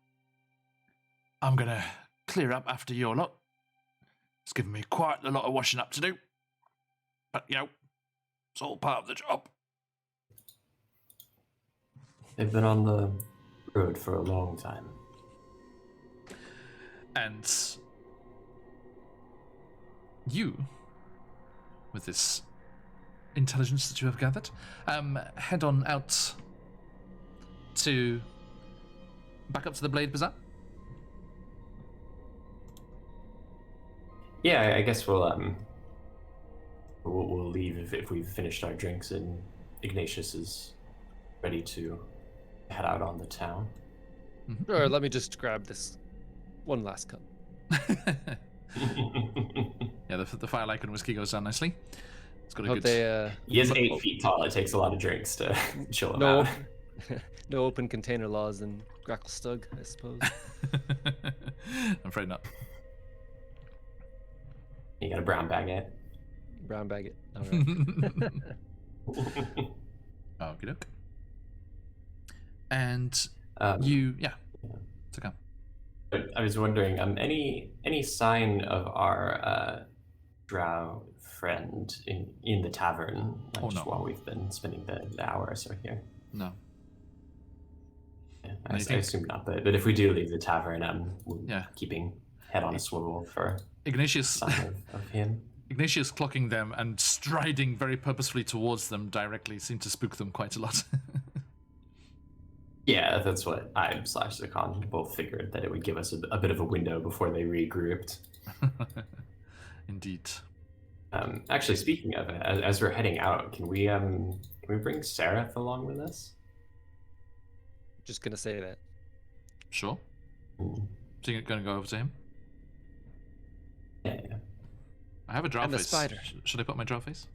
I'm going to clear up after your lot. It's given me quite a lot of washing up to do. But, you know, it's all part of the job. They've been on the road for a long time. And you, with this intelligence that you have gathered, head on out to back up to the Blade Bazaar. Yeah, I guess we'll leave if we've finished our drinks and Ignatius is ready to head out on the town. Or let me just grab this one last cup. Yeah, the fire like and whiskey goes down nicely. It's got a Hope good. they, He is 8 feet tall. It takes a lot of drinks to chill him no, out. no open container laws in Gracklestug, I suppose. I'm afraid not. You got a brown bag it. Brown bag it. All right. Okie doke. And yeah. So come. But I was wondering, any sign of our drow friend in the tavern, like just while we've been spending the hour or so here? No. Yeah, I assume not, but if we do leave the tavern, we're keeping head on a swivel for Ignatius sign of him. Ignatius clocking them and striding very purposefully towards them directly seemed to spook them quite a lot. Yeah, that's what I / Zakon both figured, that it would give us a bit of a window before they regrouped. Indeed. Actually, speaking of it, as we're heading out, can we bring Seraph along with us? Just gonna say that. Sure. So you're going to go over to him? Yeah. I have a drow And the face. spider. Should I put my drow face?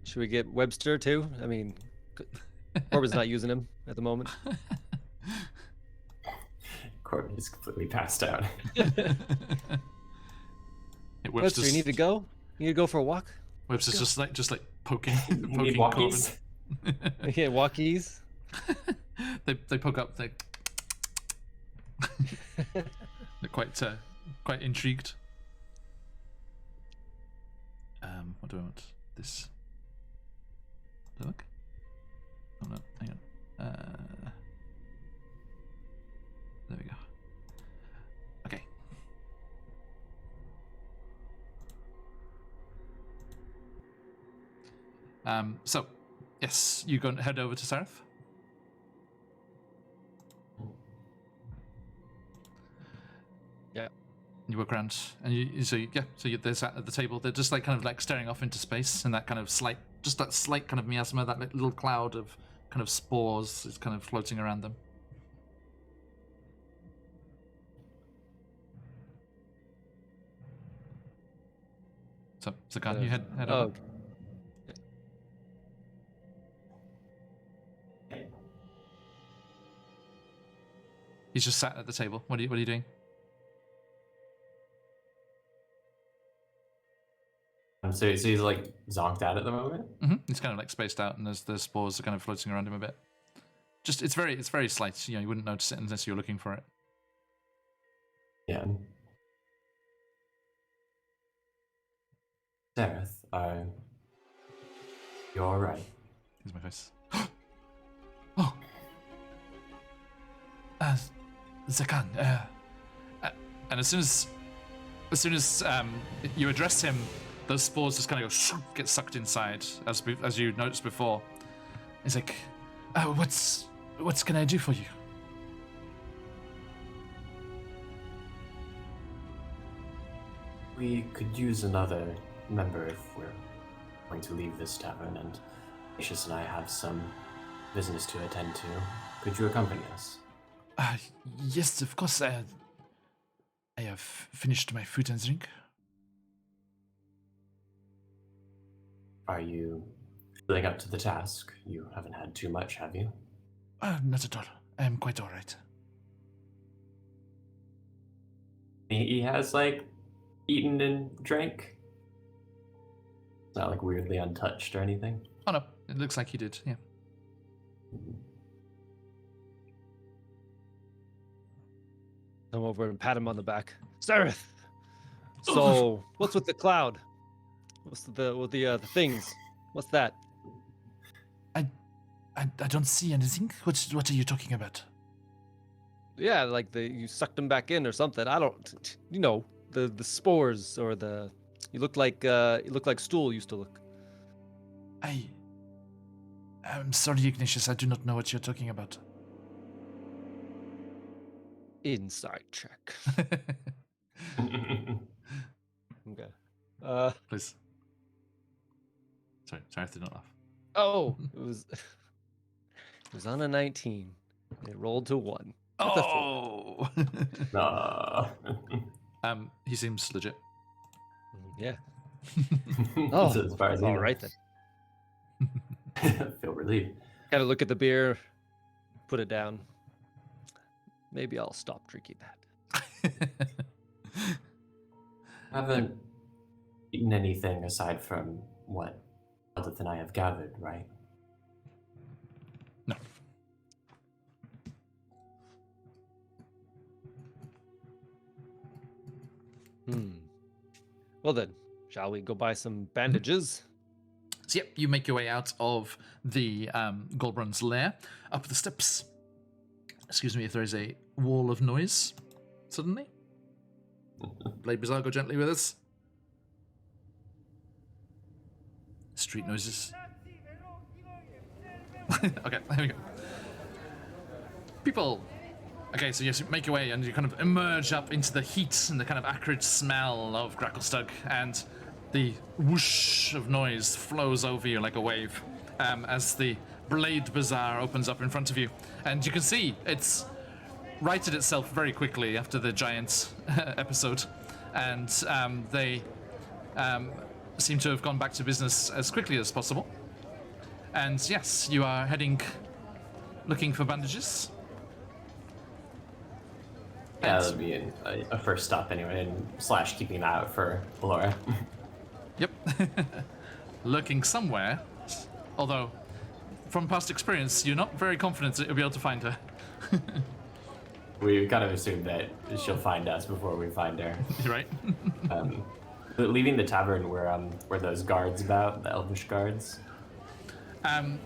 Should we get Webster too? I mean, Corbin's not using him at the moment. Corbin is completely passed out. Webster, you need to go? You need to go for a walk? Webster's just like poking Need Corbin. walkies? Yeah, walkies. they poke up. They're quite intrigued. What do I want? This. Look. Oh no, hang on. There we go. Okay. So, yes, you go and head over to Seraph. Yeah. You walk around, and they're sat at the table. They're just like kind of like staring off into space, and that kind of slight kind of miasma, that little cloud of kind of spores is kind of floating around them. So, Zakan, you head over. Okay. He's just sat at the table. What are you doing? So he's like zonked out at the moment? Mm-hmm. He's kind of like spaced out, and the spores are kind of floating around him a bit. Just it's very slight. You wouldn't notice it unless you're looking for it. Yeah. Seraph, you're all right. Here's my face. Oh, Zakan. And as soon as you address him, those spores just kind of go get sucked inside, as you noticed before. He's like, "What can I do for you?" We could use another member if we're going to leave this tavern, and Ignatius and I have some business to attend to. Could you accompany us? Yes, of course. I have finished my food and drink. Are you feeling up to the task? You haven't had too much, have you? Not at all. I am quite all right. He has, like, eaten and drank. It's not, like, weirdly untouched or anything. Oh no, it looks like he did, yeah. Come over and pat him on the back. Sareth! So, what's with the cloud? What's with the things? What's that? I don't see anything. What are you talking about? Yeah, like you sucked them back in or something. I don't, the spores or the. You look like stool used to look. I'm sorry, Ignatius. I do not know what you're talking about. Inside check. Okay. Please. Sorry, I did not laugh. Oh, it was on a 19. It rolled to 1. That's a 4. Oh. He seems legit. Yeah. Oh, Oh, as far as all you right then. know. Feel relieved. Kind of look at the beer, put it down. Maybe I'll stop drinking that. I haven't eaten anything aside from what other than I have gathered, right? No. Well then, shall we go buy some bandages? So yep, you make your way out of the Goldbrun's lair, up the steps. Excuse me if there is a wall of noise suddenly. Blade Bazaar, go gently with us. Street noises. Okay, there we go. People. Okay, so yes, you make your way and you kind of emerge up into the heat and the kind of acrid smell of Gracklestug, and the whoosh of noise flows over you like a wave as the Blade Bazaar opens up in front of you. And you can see it's righted itself very quickly after the giant episode, and they seem to have gone back to business as quickly as possible. And yes, you are heading, looking for bandages. Yeah, that would be a first stop anyway, and / keeping an eye out for Laura. Yep. Lurking somewhere, although from past experience, you're not very confident that you'll be able to find her. We kind of assumed that she'll find us before we find her. You're right. But leaving the tavern, were those guards about, the elvish guards?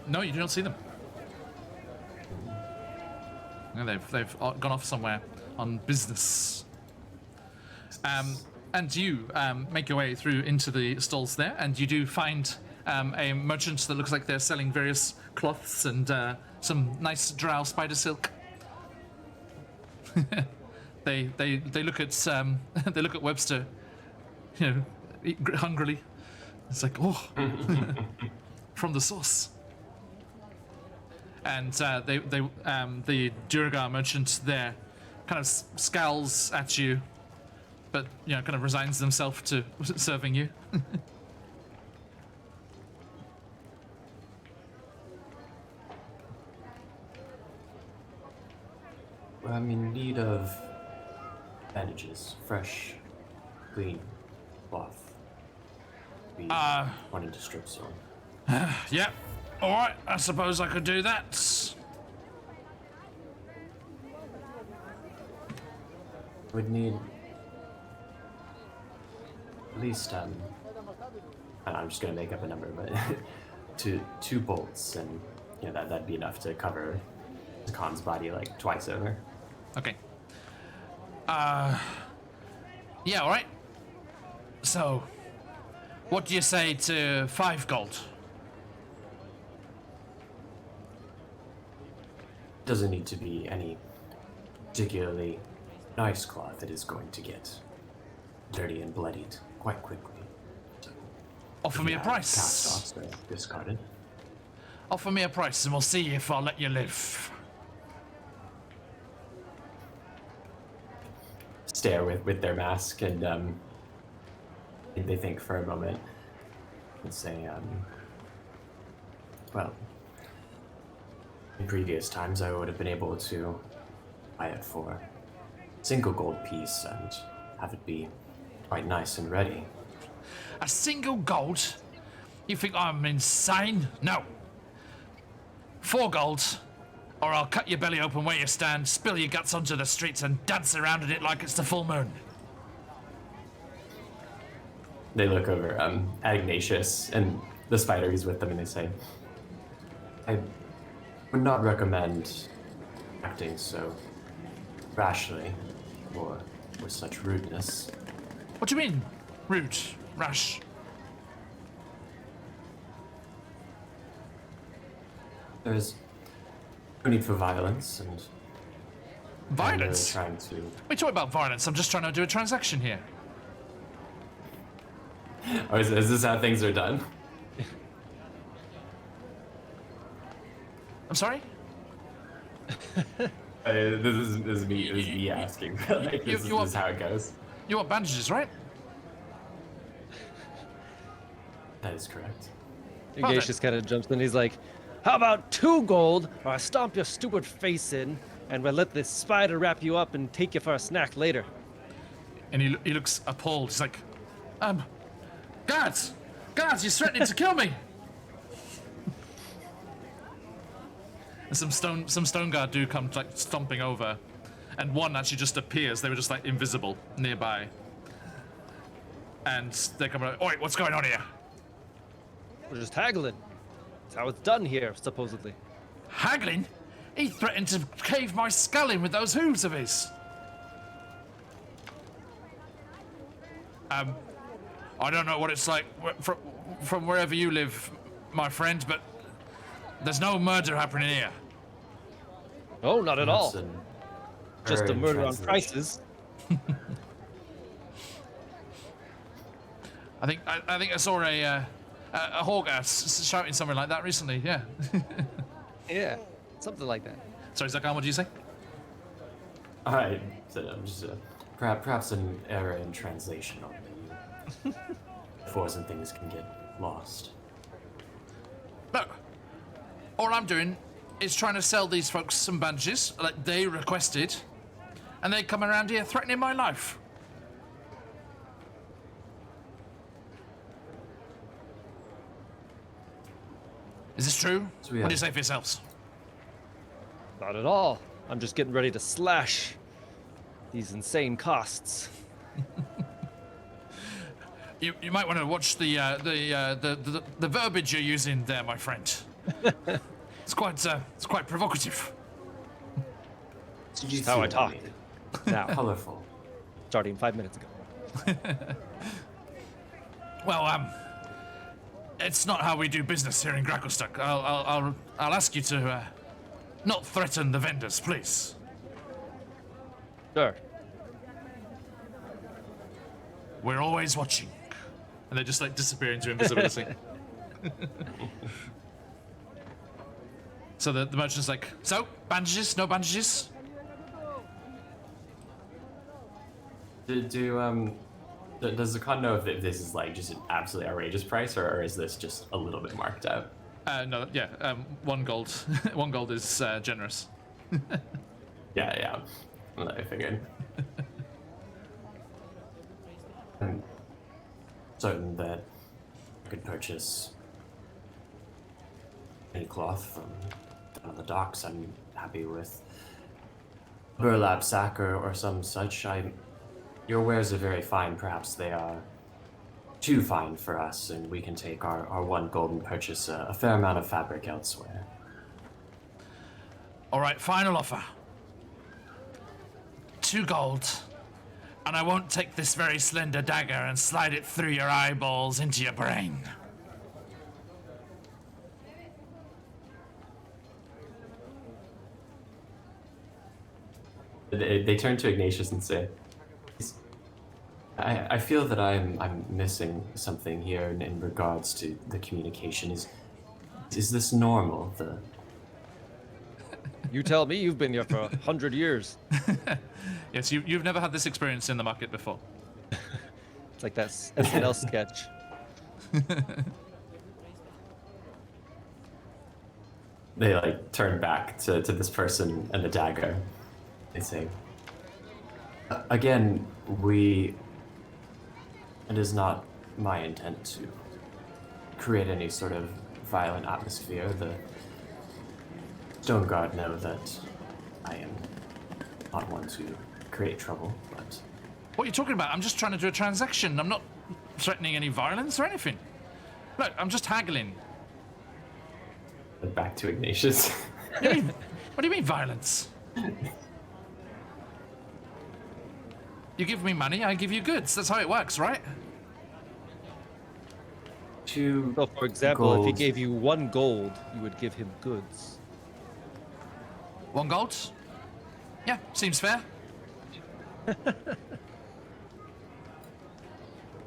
No, you do not see them. No, they've gone off somewhere on business. And you make your way through into the stalls there, and you do find a merchant that looks like they're selling various cloths and some nice drow spider silk. They look at they look at Webster, hungrily. It's like, oh, from the source. And the Duragar merchant there kind of scowls at you, but kind of resigns themselves to serving you. Well, I'm in need of bandages, fresh, clean cloth. We wanted to strip some. Yeah, all right. I suppose I could do that. Would need at least I'm just gonna make up a number, but two bolts, and that'd be enough to cover the Khan's body like twice over. Okay. Yeah, all right. So, what do you say to 5 gold? Doesn't need to be any particularly nice cloth. It is going to get dirty and bloodied quite quickly. So, Offer me a price. Cast off, so discarded. Offer me a price and we'll see if I'll let you live. Stare with their mask, and they think for a moment and say, well, In previous times, I would have been able to buy it for a single gold piece and have it be quite nice and ready. A single gold? You think I'm insane? No. 4 gold, or I'll cut your belly open where you stand, spill your guts onto the streets, and dance around in it like it's the full moon. They look over at Ignatius and the spider who's with them, and they say, I would not recommend acting so rashly or with such rudeness. What do you mean? Rude? Rash? There is no need for violence, and Violence? I'm really trying to. We talk about violence. I'm just trying to do a transaction here. Oh, is this how things are done? I'm sorry? This is me asking. Like, this is how it goes. You want bandages, right? That is correct. Ignatius kind of jumps in. He's like, how about 2 gold, or I stomp your stupid face in, and we'll let this spider wrap you up and take you for a snack later. And he looks appalled. He's like, guards! Guards, you're threatening to kill me! And some stone guard do come like stomping over, and one actually just appears. They were just like invisible nearby, and they come like, "Oi, what's going on here?" We're just haggling. That's how it's done here, supposedly. Haggling? He threatened to cave my skull in with those hooves of his. I don't know what it's like from wherever you live, my friend, but there's no murder happening here. Oh, not at all. That's an Just a error in murder on translation. prices. I think I saw a Hawker shouting something like that recently. Yeah. Yeah, something like that. Sorry, Zakan, what did you say? I said I'm just perhaps an error in translation on the Force and things can get lost. No. All I'm doing is trying to sell these folks some bandages like they requested, and they come around here threatening my life. Is this true? So we What do you have- say for yourselves? Not at all. I'm just getting ready to slash these insane costs. You might want to watch the verbiage you're using there, my friend. It's quite provocative. Did you That's how see I what talk. mean? Now, Colorful. starting 5 minutes ago. Well, it's not how we do business here in Grackelstuck. I'll ask you to not threaten the vendors, please. Sure. We're always watching. And they just like disappear into invisibility. So the merchant's like, so, bandages, no bandages? Does the con know if this is like just an absolutely outrageous price, or is this just a little bit marked out? No, yeah, 1 gold. 1 gold is generous. Yeah. I figured. I'm certain that I could purchase any cloth from down on the docks. I'm happy with burlap sack or some such. Your wares are very fine. Perhaps they are too fine for us, and we can take our 1 gold and purchase a fair amount of fabric elsewhere. All right, final offer. 2 gold, and I won't take this very slender dagger and slide it through your eyeballs into your brain. They turn to Ignatius and say, I feel that I'm missing something here in regards to the communication. Is this normal? You tell me, you've been here for 100 years. Yes, you've never had this experience in the market before. It's like that SNL sketch. they like turn back to this person and the dagger. They say, again, it is not my intent to create any sort of violent atmosphere. The Stone Guard know that I am not one to create trouble, but... What are you talking about? I'm just trying to do a transaction. I'm not threatening any violence or anything. Look, I'm just haggling. Back to Ignatius. What do you mean violence? You give me money, I give you goods. That's how it works, right? So, for example, if he gold. gave you 1 gold, you would give him goods. 1 gold? Yeah, seems fair.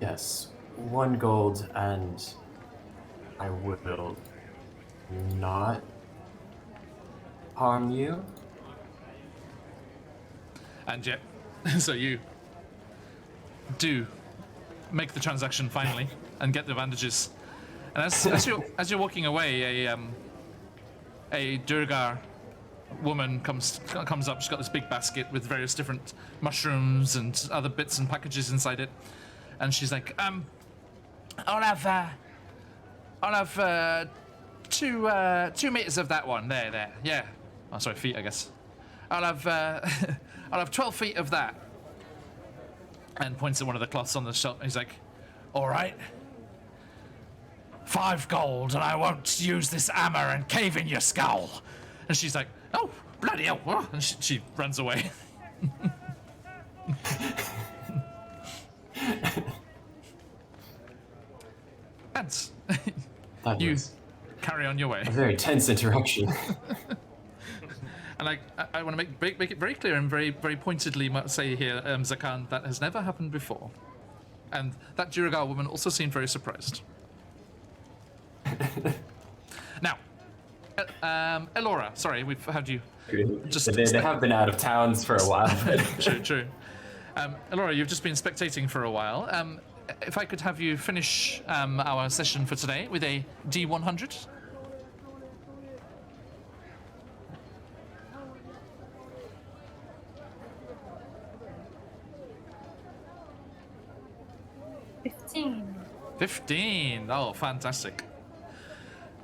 Yes, 1 gold, and I will not harm you. And yet, so you do make the transaction finally and get the bandages. And as you're walking away, a Durgar woman comes up. She's got this big basket with various different mushrooms and other bits and packages inside it. And she's like, I'll have 2 meters of that one. There. Yeah. Oh, sorry, feet, I guess. I'll have 12 feet of that. And points at one of the cloths on the shelf. He's like, all right. 5 gold, and I won't use this hammer and cave in your skull. And she's like, oh, bloody hell. Oh, and she runs away. And That you was carry on your way. a very tense interaction. And I want to make it very clear and very pointedly say here, Zakan, that has never happened before. And that Duragar woman also seemed very surprised. Now, Elora, sorry, we've had you just... They have been out of towns for a while. But True. Elora, you've just been spectating for a while. If I could have you finish our session for today with a D100. $15. 15. Oh, fantastic.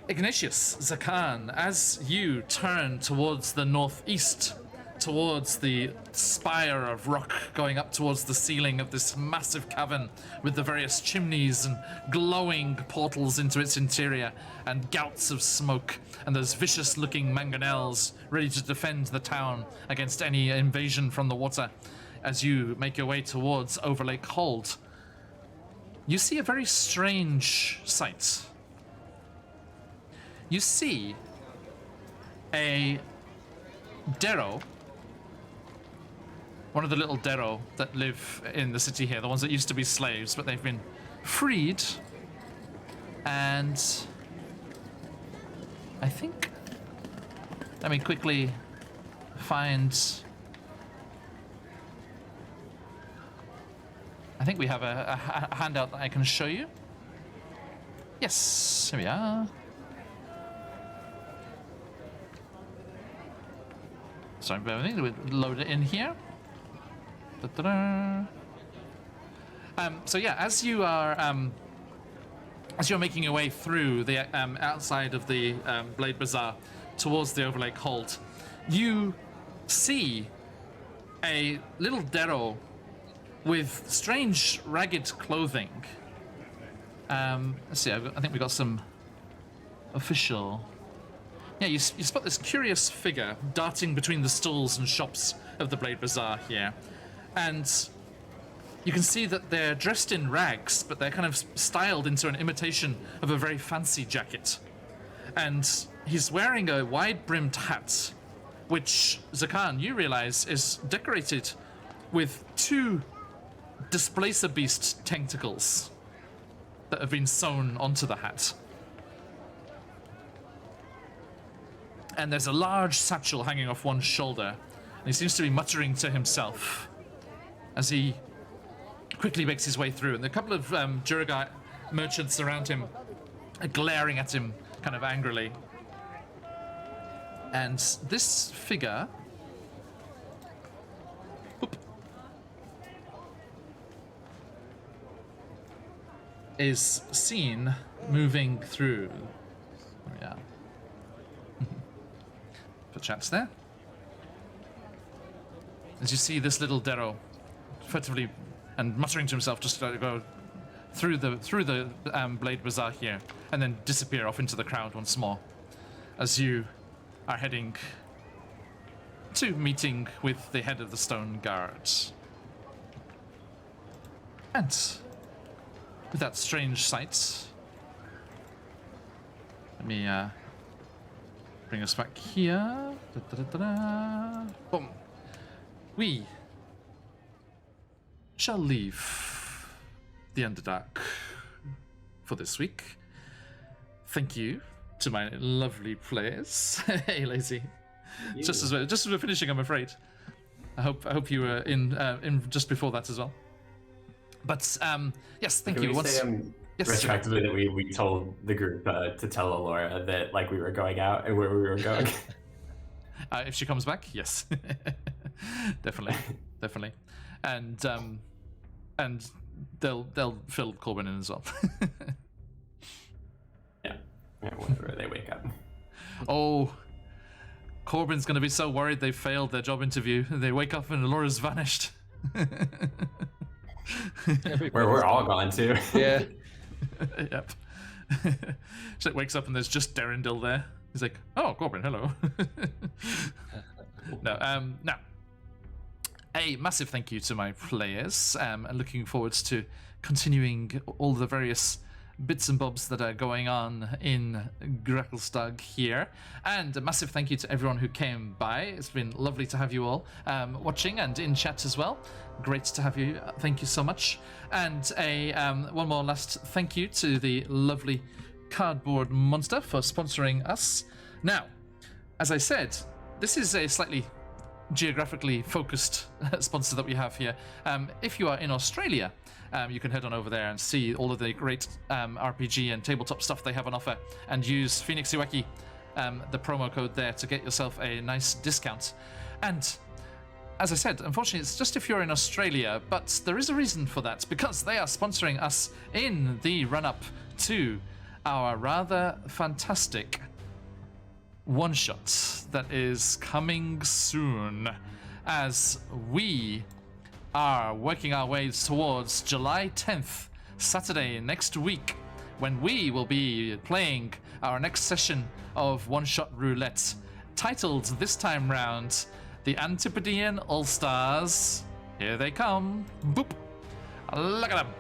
Ignatius, Zakan, as you turn towards the northeast, towards the spire of rock going up towards the ceiling of this massive cavern with the various chimneys and glowing portals into its interior and gouts of smoke and those vicious-looking mangonels ready to defend the town against any invasion from the water, as you make your way towards Overlake Hold, you see a very strange sight. You see a Derro, one of the little Derro that live in the city here, the ones that used to be slaves, but they've been freed. And I think, let me quickly find, I think we have a handout that I can show you. Yes, here we are. Sorry, bear with me, we'll load it in here. Da-da-da. So yeah, as you're making your way through the outside of the Blade Bazaar towards the Overlake Hold, you see a little Derro with strange, ragged clothing. Let's see, I think we got some official. Yeah, you spot this curious figure darting between the stalls and shops of the Blade Bazaar here. And you can see that they're dressed in rags, but they're kind of styled into an imitation of a very fancy jacket. And he's wearing a wide-brimmed hat, which, Zakan, you realize is decorated with 2 Displacer Beast tentacles that have been sewn onto the hat. And there's a large satchel hanging off one shoulder, and he seems to be muttering to himself as he quickly makes his way through. And a couple of Duragar merchants around him are glaring at him kind of angrily. And this figure is seen moving through. Yeah. Perchance there. As you see this little Darrow furtively and muttering to himself, just go through the Blade Bazaar here, and then disappear off into the crowd once more, as you are heading to meeting with the head of the Stone Guard. And with that strange sight, let me bring us back here. Boom. We shall leave the Underdark for this week. Thank you to my lovely players. Hey, Lazy. Just as we're finishing, I'm afraid. I hope you were in just before that as well. But yes, thank you. Yes, retroactively that we told the group to tell Alora that like we were going out and where we were going. If she comes back, yes. definitely. And they'll fill Corbin in as well. yeah, whenever they wake up. Oh, Corbin's gonna be so worried they failed their job interview. They wake up and Alora's vanished. Where we're all gone too. Yeah. Yep. So it wakes up and there's just Derendil there. He's like, "Oh, Corbin, hello." Now, a massive thank you to my players. And looking forward to continuing all the various bits and bobs that are going on in Gracklestag here. And a massive thank you to everyone who came by. It's been lovely to have you all watching and in chat as well. Great to have you. Thank you so much. And a one more last thank you to the lovely Cardboard Monster for sponsoring us. Now, as I said, this is a slightly geographically focused sponsor that we have here. If you are in Australia, you can head on over there and see all of the great RPG and tabletop stuff they have on offer, and use Phoenix Iwaki, the promo code there, to get yourself a nice discount. And as I said, unfortunately, it's just if you're in Australia, but there is a reason for that, because they are sponsoring us in the run-up to our rather fantastic one-shot that is coming soon, as we are working our way towards July 10th, Saturday next week, when we will be playing our next session of one-shot roulette, titled this time round The Antipodean All-Stars. Here they come. Boop. Look at them.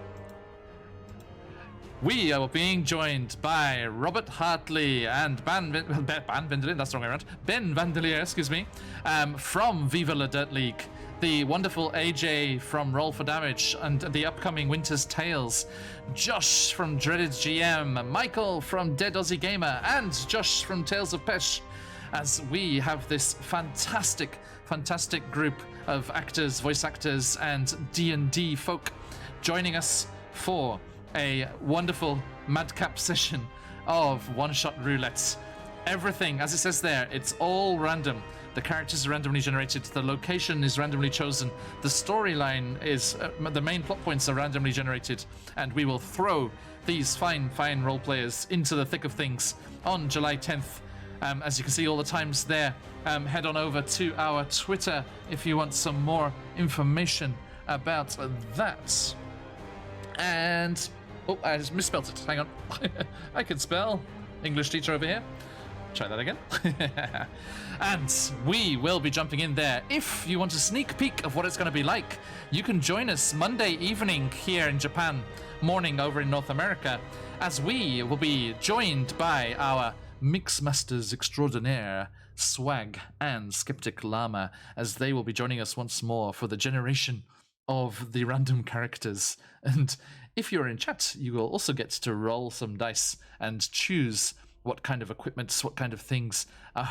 We are being joined by Robert Hartley and Ben Vandelier, that's the wrong way around. Ben Vandelier, excuse me, from Viva La Dirt League. The wonderful AJ from Roll for Damage and the upcoming Winter's Tales. Josh from Dreaded GM. Michael from Dead Aussie Gamer. And Josh from Tales of Pesh. As we have this fantastic group of actors, voice actors, and D&D folk joining us for a wonderful madcap session of one-shot roulette. Everything, as it says there, it's all random. The characters are randomly generated, the location is randomly chosen, the storyline is, the main plot points are randomly generated, and we will throw these fine role players into the thick of things on July 10th. As you can see all the times there, head on over to our Twitter if you want some more information about that. And oh, I just misspelled it. Hang on. I can spell. English teacher over here. Try that again. And we will be jumping in there. If you want a sneak peek of what it's going to be like, you can join us Monday evening here in Japan, morning over in North America, as we will be joined by our Mixmasters Extraordinaire, Swag and Skeptic Llama, as they will be joining us once more for the generation of the random characters. And if you're in chat, you will also get to roll some dice and choose what kind of equipment, what kind of things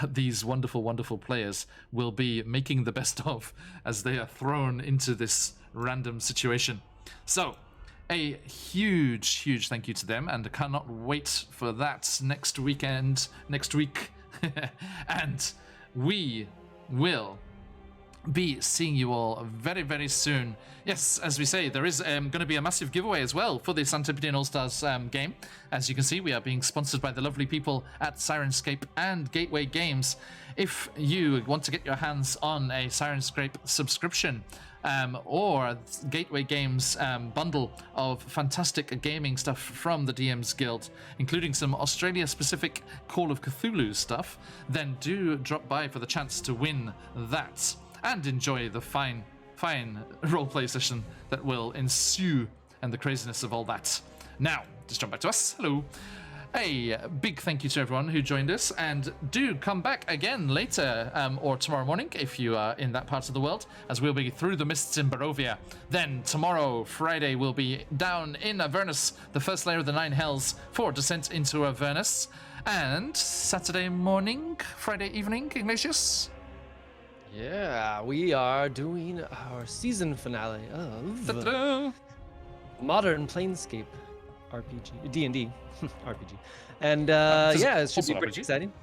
these wonderful players will be making the best of as they are thrown into this random situation. So, a huge thank you to them, and I cannot wait for that next week. And we will be seeing you all very, very soon. Yes, as we say, there is going to be a massive giveaway as well for this Antipodean All-Stars game. As you can see, we are being sponsored by the lovely people at Sirenscape and Gateway Games. If you want to get your hands on a Sirenscape subscription or Gateway Games bundle of fantastic gaming stuff from the DMs Guild, including some Australia-specific Call of Cthulhu stuff, then do drop by for the chance to win that and enjoy the fine roleplay session that will ensue and the craziness of all that. Now, just jump back to us. Hello. A big thank you to everyone who joined us, and do come back again later or tomorrow morning if you are in that part of the world, as we'll be through the mists in Barovia. Then tomorrow, Friday, we'll be down in Avernus, the first layer of the Nine Hells, for descent into Avernus. And Saturday morning, Friday evening, Ignatius? Yeah, we are doing our season finale of Ta-da! Modern Planescape RPG, D&D RPG, and yeah, it should be also pretty RPG. exciting.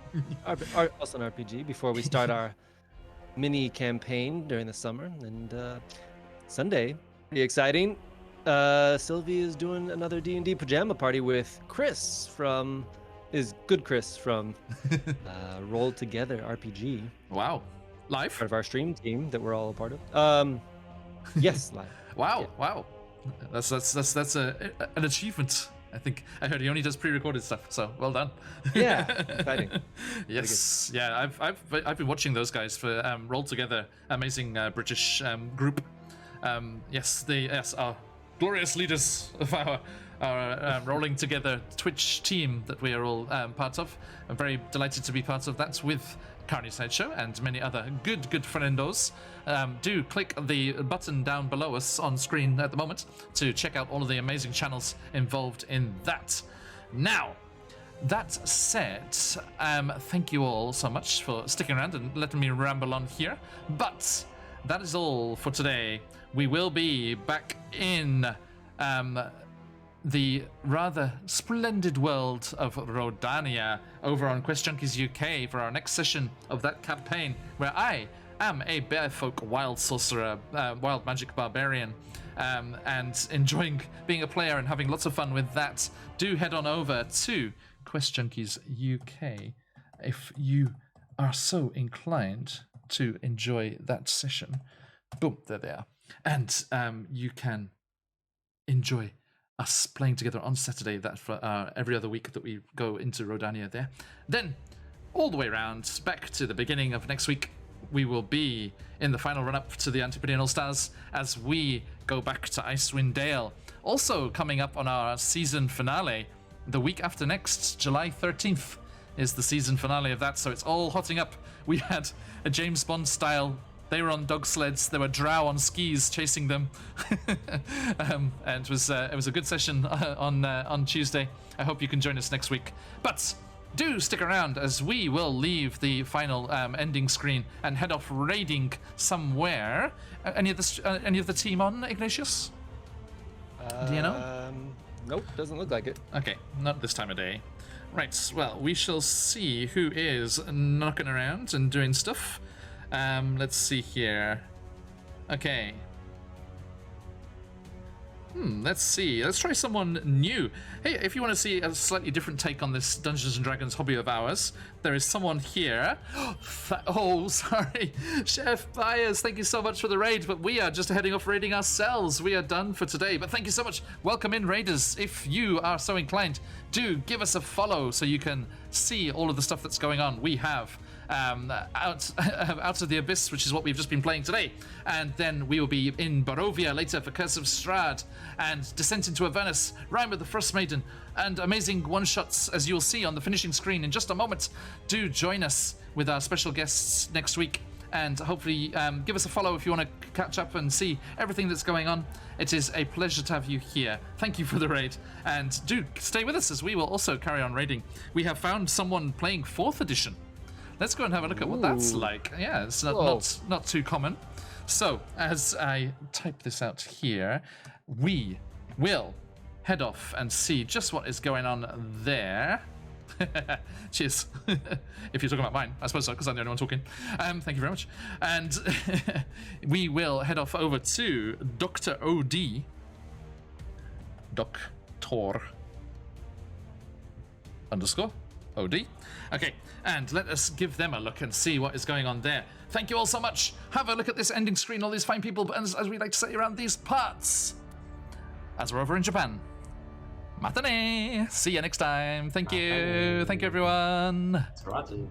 Also an RPG before we start our mini campaign during the summer, and Sunday, pretty exciting. Sylvie is doing another D&D pajama party with Chris from Roll Together RPG. Wow. Live? Part of our stream team that we're all a part of. Yes, live. Wow, Yeah. wow. That's an achievement. I think I heard he only does pre-recorded stuff, so well done. Yeah, exciting. Yes, yeah. I've been watching those guys for Roll Together, amazing British group. Yes, our glorious leaders of our Rolling Together Twitch team that we are all part of. I'm very delighted to be part of that with CarniSideShow and many other good friendos. Do click the button down below us on screen at the moment to check out all of the amazing channels involved in that. Now, that said, thank you all so much for sticking around and letting me ramble on here. But that is all for today. We will be back in the rather splendid world of Rodania over on Quest Junkies UK for our next session of that campaign, where I am a Bearfolk wild sorcerer, wild magic barbarian, and enjoying being a player and having lots of fun with that. Do head on over to Quest Junkies UK if you are so inclined to enjoy that session. Boom, there they are. And you can enjoy us playing together on Saturday, that for every other week that we go into Rodania there. Then, all the way around, back to the beginning of next week, we will be in the final run-up to the Antipodean All-Stars as we go back to Icewind Dale. Also coming up on our season finale, the week after next, July 13th, is the season finale of that, so it's all hotting up. We had a James Bond style. They were on dog sleds. There were drow on skis chasing them, and it was a good session on Tuesday. I hope you can join us next week. But do stick around as we will leave the final ending screen and head off raiding somewhere. Any of the team on, Ignatius? Do you know? Nope, doesn't look like it. Okay, not this time of day. Right. Well, we shall see who is knocking around and doing stuff. Let's see here. Okay. Let's see. Let's try someone new. Hey, if you want to see a slightly different take on this Dungeons & Dragons hobby of ours, there is someone here. Oh, sorry. Chef Byers, thank you so much for the raid, but we are just heading off raiding ourselves. We are done for today, but thank you so much. Welcome in, raiders. If you are so inclined, do give us a follow so you can see all of the stuff that's going on. We have out of the Abyss, which is what we've just been playing today, and then we will be in Barovia later for Curse of Strahd and Descent into Avernus, Rime of the Frost Maiden, and amazing one-shots as you'll see on the finishing screen in just a moment. Do join us with our special guests next week, and hopefully give us a follow if you want to catch up and see everything that's going on. It is a pleasure to have you here. Thank you for the raid, and do stay with us as we will also carry on raiding. We have found someone playing 4th edition. Let's go and have a look at what that's like. Yeah, it's not too common. So, as I type this out here, we will head off and see just what is going on there. Cheers. If you're talking about mine, I suppose so, because I'm the only one talking. Thank you very much. And we will head off over to Dr. OD. Doctor underscore OD. Okay, and let us give them a look and see what is going on there. Thank you all so much. Have a look at this ending screen, all these fine people, as we like to say around these parts. As we're over in Japan. Matane! See you next time. Thank you. Thank you, everyone. Teratu.